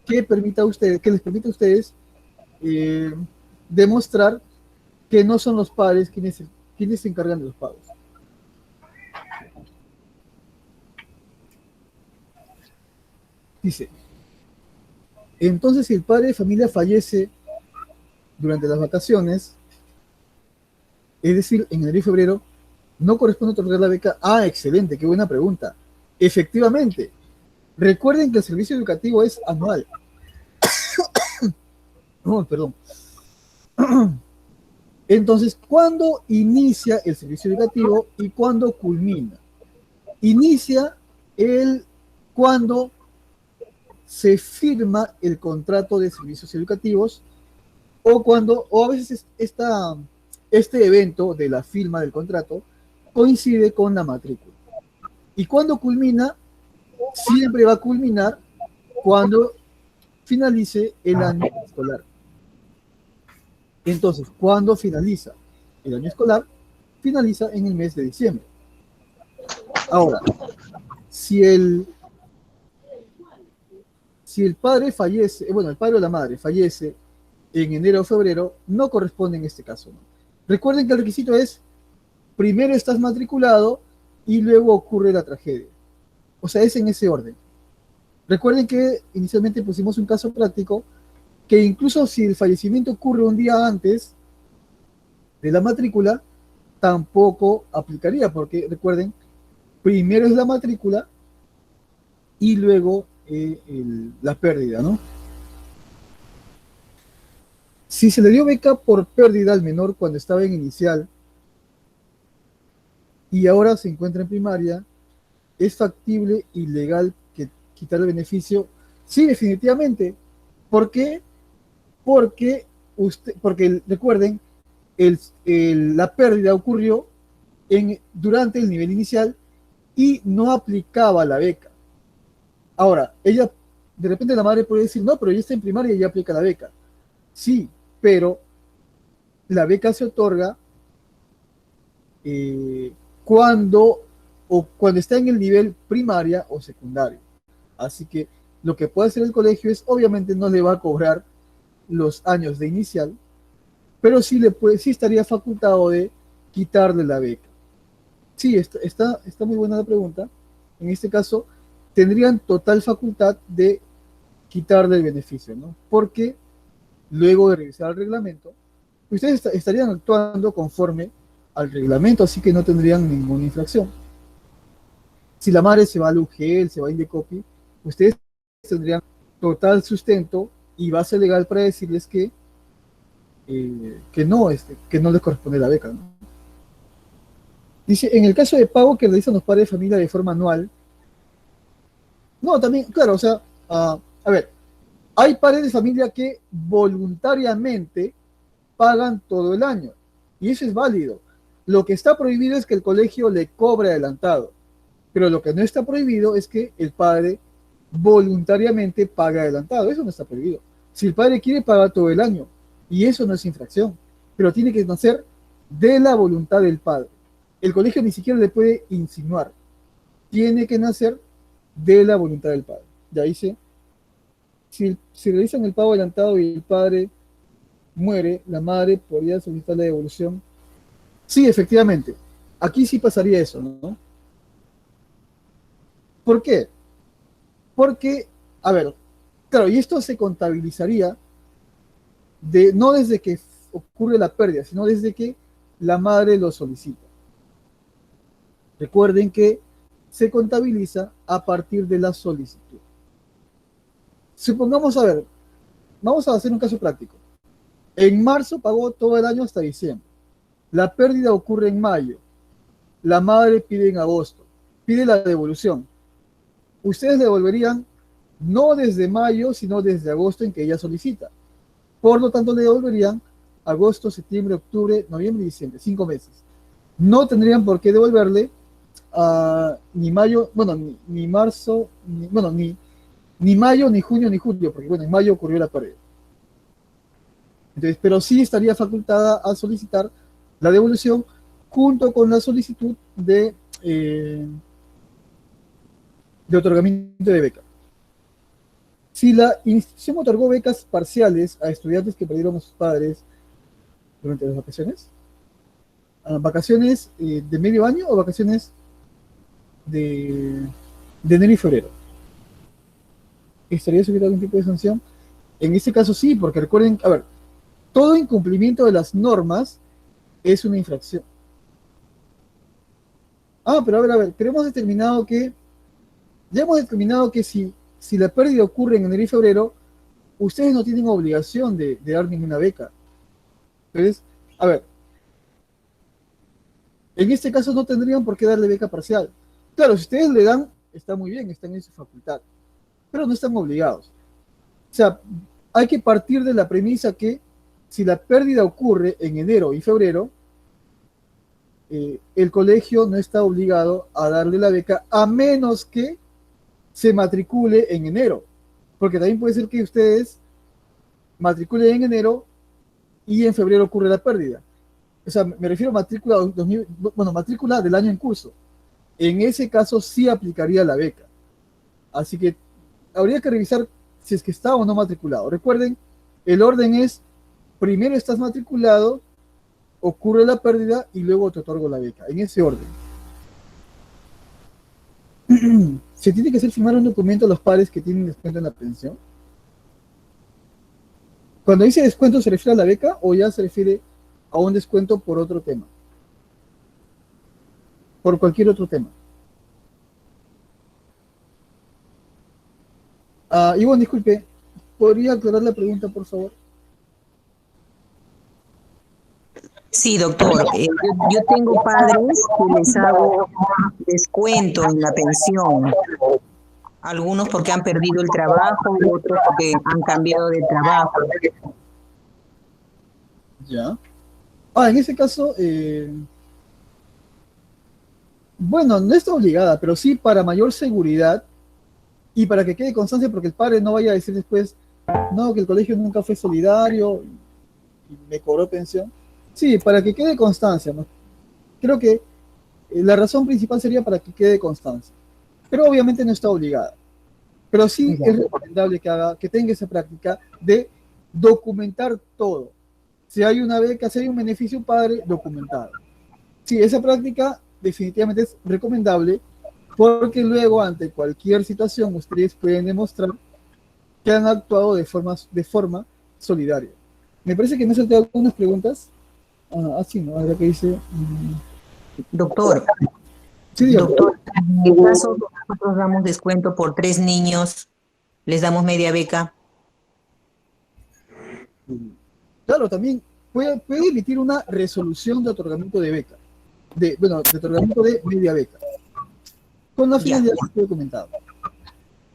que les permita a ustedes demostrar que no son los padres quienes se encargan de los pagos. Dice, entonces si el padre de familia fallece durante las vacaciones, es decir, en enero y febrero, ¿no corresponde otorgar la beca? Ah, excelente, qué buena pregunta. Efectivamente, recuerden que el servicio educativo es anual. Oh, perdón. Entonces, ¿cuándo inicia el servicio educativo y cuándo culmina? Inicia cuando se firma el contrato de servicios educativos o a veces este evento de la firma del contrato coincide con la matrícula. Y cuando culmina, siempre va a culminar cuando finalice el año escolar. Entonces, ¿cuándo finaliza el año escolar? Finaliza en el mes de diciembre. Ahora, si el, si el padre fallece, bueno, el padre o la madre fallece en enero o febrero, no corresponde en este caso, ¿no? Recuerden que el requisito es, primero estás matriculado y luego ocurre la tragedia. O sea, es en ese orden. Recuerden que inicialmente pusimos un caso práctico que incluso si el fallecimiento ocurre un día antes de la matrícula, tampoco aplicaría, porque recuerden, primero es la matrícula y luego la pérdida, ¿no? Si se le dio beca por pérdida al menor cuando estaba en inicial y ahora se encuentra en primaria, ¿es factible y legal que quitar el beneficio? Sí, definitivamente. ¿Por qué? Porque recuerden, la pérdida ocurrió durante el nivel inicial y no aplicaba la beca. Ahora, de repente la madre puede decir, no, pero ya está en primaria y ya aplica la beca. Sí, pero la beca se otorga cuando está en el nivel primaria o secundario. Así que lo que puede hacer el colegio es, obviamente no le va a cobrar los años de inicial, pero sí estaría facultado de quitarle la beca. Sí, está muy buena la pregunta. En este caso, tendrían total facultad de quitarle el beneficio, ¿no? Porque luego de revisar el reglamento, ustedes estarían actuando conforme al reglamento, así que no tendrían ninguna infracción. Si la madre se va al UGEL, se va a Indecopi, ustedes tendrían total sustento y base legal para decirles que no les corresponde la beca, ¿no? Dice, en el caso de pago que realizan los padres de familia de forma anual, no, también, claro, o sea, a ver, hay padres de familia que voluntariamente pagan todo el año, y eso es válido. Lo que está prohibido es que el colegio le cobre adelantado, pero lo que no está prohibido es que el padre voluntariamente pague adelantado, eso no está prohibido. Si el padre quiere pagar todo el año, y eso no es infracción, pero tiene que nacer de la voluntad del padre. El colegio ni siquiera le puede insinuar, tiene que nacer de la voluntad del padre. Ya dice, si realizan el pago adelantado y el padre muere, la madre podría solicitar la devolución. Sí, efectivamente, aquí sí pasaría eso, ¿no? ¿Por qué? Porque, a ver, claro, y esto se contabilizaría no desde que ocurre la pérdida, sino desde que la madre lo solicita. Recuerden que se contabiliza a partir de la solicitud. Supongamos, a ver, vamos a hacer un caso práctico. En marzo pagó todo el año hasta diciembre. La pérdida ocurre en mayo. La madre pide en agosto. Pide la devolución. Ustedes devolverían no desde mayo, sino desde agosto en que ella solicita. Por lo tanto, le devolverían agosto, septiembre, octubre, noviembre y diciembre, 5 meses. No tendrían por qué devolverle ni mayo, bueno, ni marzo, ni mayo, ni junio, ni julio, porque bueno, en mayo ocurrió la pérdida. Entonces, pero sí estaría facultada a solicitar la devolución junto con la solicitud de otorgamiento de beca. Si la institución otorgó becas parciales a estudiantes que perdieron a sus padres durante las vacaciones, ¿vacaciones de medio año o vacaciones de enero y febrero? ¿Estaría sujeto a algún tipo de sanción? En este caso sí, porque recuerden, a ver, todo incumplimiento de las normas es una infracción. Pero a ver, pero ya hemos determinado que si la pérdida ocurre en enero y febrero, ustedes no tienen obligación de dar ninguna beca. Entonces, a ver, en este caso no tendrían por qué darle beca parcial. Claro, si ustedes le dan, está muy bien, están en su facultad, pero no están obligados. O sea, hay que partir de la premisa que si la pérdida ocurre en enero y febrero, el colegio no está obligado a darle la beca a menos que se matricule en enero, porque también puede ser que ustedes matriculen en enero y en febrero ocurre la pérdida. O sea, me refiero a matrícula del año en curso. en ese caso sí aplicaría la beca. Así que habría que revisar si es que está o no matriculado. Recuerden, el orden es, primero estás matriculado, ocurre la pérdida y luego te otorgo la beca, en ese orden. ¿Se tiene que hacer firmar un documento a los padres que tienen descuento en la pensión? Cuando dice descuento, ¿se refiere a la beca o ya se refiere a un descuento por otro tema? Por cualquier otro tema. Ivonne, disculpe, ¿podría aclarar la pregunta, por favor? Sí, doctor. Yo tengo padres que les hago descuento en la pensión. Algunos porque han perdido el trabajo y otros porque han cambiado de trabajo. Ya. En ese caso, bueno, no está obligada, pero sí para mayor seguridad y para que quede constancia, porque el padre no vaya a decir después, no, que el colegio nunca fue solidario y me cobró pensión. Sí, para que quede constancia, ¿no? Creo que la razón principal sería para que quede constancia, pero obviamente no está obligada. Pero sí es recomendable que tenga esa práctica de documentar todo. Si hay una beca, si hay un beneficio padre, documentado. Sí, esa práctica definitivamente es recomendable porque luego ante cualquier situación ustedes pueden demostrar que han actuado de forma solidaria. Me parece que me he saltado algunas preguntas. Sí, ¿no? Ahora que dice... Doctor, sí, doctor, en el caso nosotros damos descuento por 3 niños, les damos media beca. Claro, también puede emitir una resolución de otorgamiento de beca, de otorgamiento de media beca, con la finalidad que he comentado.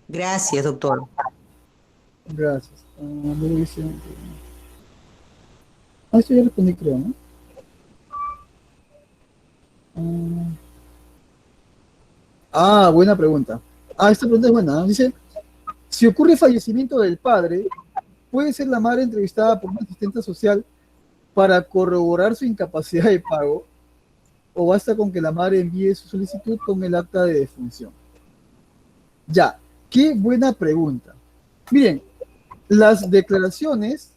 Gracias, doctor. Gracias. Esto ya respondí, creo, ¿no? Buena pregunta. Esta pregunta es buena, ¿no? Dice, si ocurre fallecimiento del padre, ¿puede ser la madre entrevistada por un asistente social para corroborar su incapacidad de pago? ¿O basta con que la madre envíe su solicitud con el acta de defunción? Ya, qué buena pregunta. Miren, las declaraciones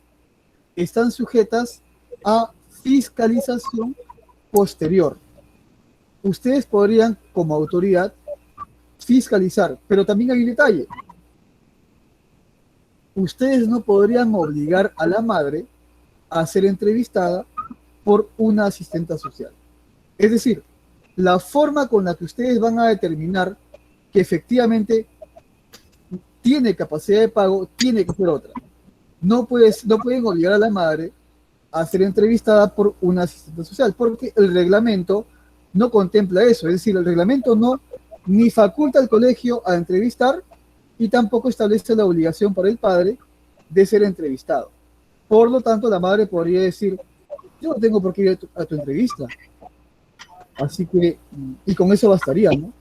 están sujetas a fiscalización posterior. Ustedes podrían, como autoridad, fiscalizar, pero también hay un detalle. Ustedes no podrían obligar a la madre a ser entrevistada por una asistenta social. Es decir, la forma con la que ustedes van a determinar que efectivamente tiene capacidad de pago tiene que ser otra. No pueden obligar a la madre a ser entrevistada por una asistente social, porque el reglamento no contempla eso. Es decir, el reglamento ni faculta al colegio a entrevistar y tampoco establece la obligación para el padre de ser entrevistado. Por lo tanto, la madre podría decir, yo no tengo por qué ir a tu entrevista. Así que, y con eso bastaría, ¿no?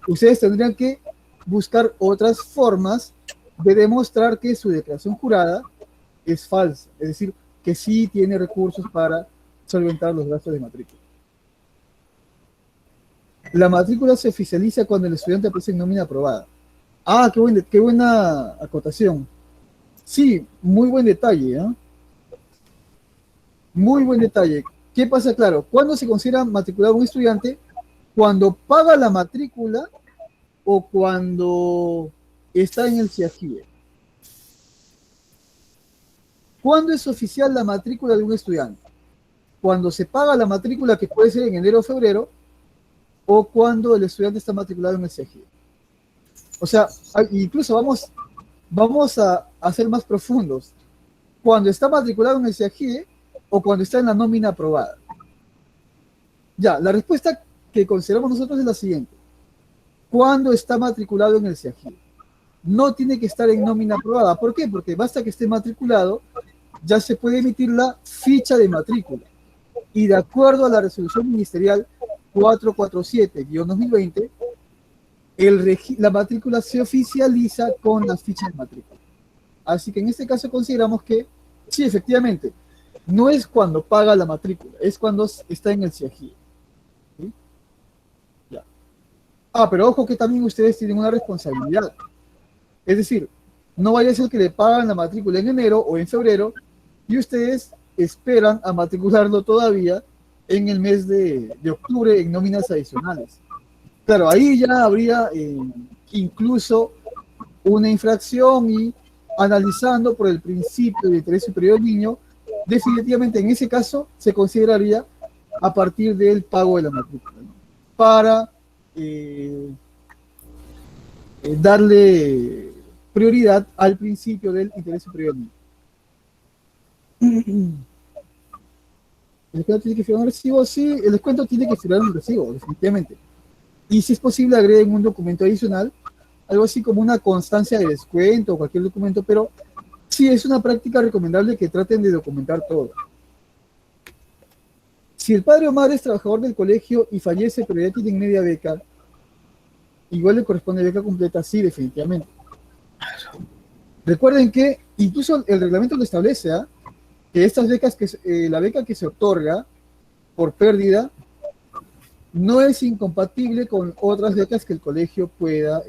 Ustedes tendrían que buscar otras formas de demostrar que su declaración jurada es falsa, es decir, que sí tiene recursos para solventar los gastos de matrícula. La matrícula se oficializa cuando el estudiante aparece en nómina aprobada. Qué buena acotación. Sí, muy buen detalle, ¿eh? Muy buen detalle. ¿Qué pasa? Claro, ¿cuándo se considera matriculado un estudiante? ¿Cuando paga la matrícula o cuando está en el CIAGIE? ¿Cuándo es oficial la matrícula de un estudiante? Cuando se paga la matrícula, que puede ser en enero o febrero, o cuando el estudiante está matriculado en el CIAGIE. O sea, incluso vamos a ser más profundos. Cuando está matriculado en el CIAGIE o cuando está en la nómina aprobada. Ya, la respuesta que consideramos nosotros es la siguiente. Cuando está matriculado en el CIAGIE. No tiene que estar en nómina aprobada. ¿Por qué? Porque basta que esté matriculado, ya se puede emitir la ficha de matrícula. Y de acuerdo a la resolución ministerial 447-2020, la matrícula se oficializa con la ficha de matrícula. Así que en este caso consideramos que, sí, efectivamente, no es cuando paga la matrícula, es cuando está en el CIAGIE. ¿Sí? Ya. Pero ojo que también ustedes tienen una responsabilidad. Es decir, no vaya a ser que le pagan la matrícula en enero o en febrero y ustedes esperan a matricularlo todavía en el mes de octubre en nóminas adicionales. Claro, ahí ya habría incluso una infracción y analizando por el principio de interés superior del niño, definitivamente en ese caso se consideraría a partir del pago de la matrícula, ¿no? Para darle prioridad al principio del interés superior del niño. ¿El descuento tiene que firmar un recibo? Sí, el descuento tiene que firmar un recibo, definitivamente. Y si es posible, agreguen un documento adicional, algo así como una constancia de descuento o cualquier documento, pero sí es una práctica recomendable que traten de documentar todo. Si el padre o madre es trabajador del colegio y fallece, pero ya tienen media beca, igual le corresponde beca completa, sí, definitivamente. Recuerden que incluso el reglamento lo establece, que estas becas, la beca que se otorga por pérdida, no es incompatible con otras becas que el colegio pueda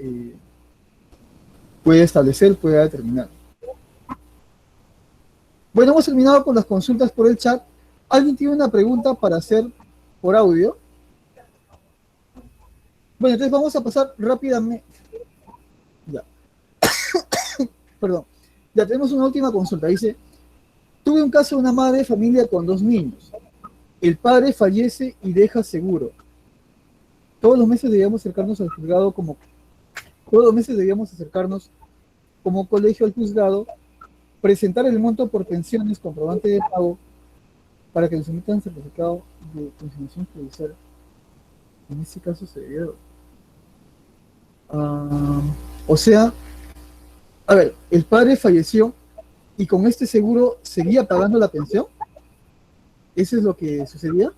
establecer, pueda determinar. Bueno, hemos terminado con las consultas por el chat. ¿Alguien tiene una pregunta para hacer por audio? Bueno, entonces vamos a pasar rápidamente. Ya. Perdón. Ya tenemos una última consulta. Dice, tuve un caso de una madre de familia con 2 niños. El padre fallece y deja seguro. Todos los meses debíamos acercarnos al juzgado como... Todos los meses debíamos acercarnos como colegio al juzgado, presentar el monto por pensiones, comprobante de pago, para que nos emitan certificado de consignación judicial. En este caso se debió. O sea, a ver, el padre falleció y con este seguro seguía pagando la pensión. ¿Eso es lo que sucedía?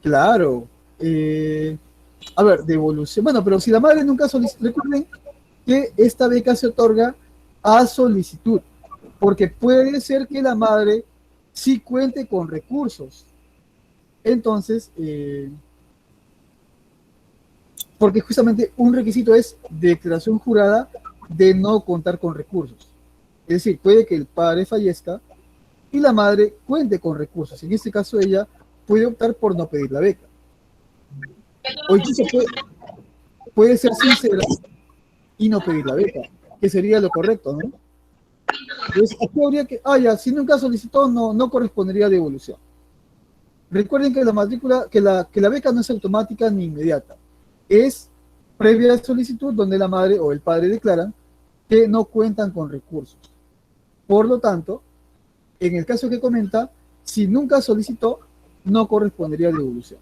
Claro. A ver, devolución. Bueno, pero si la madre nunca solicitó, recuerden que esta beca se otorga a solicitud, porque puede ser que la madre sí cuente con recursos. Entonces, porque justamente un requisito es declaración jurada de no contar con recursos. Es decir, puede que el padre fallezca y la madre cuente con recursos. En este caso, ella puede optar por no pedir la beca. O incluso puede ser sincera y no pedir la beca, que sería lo correcto, ¿no? Entonces, aquí habría que, si nunca solicitó, no correspondería a devolución. Recuerden que la matrícula, que la beca no es automática ni inmediata. Es previa solicitud donde la madre o el padre declaran que no cuentan con recursos. Por lo tanto, en el caso que comenta, si nunca solicitó, no correspondería a devolución.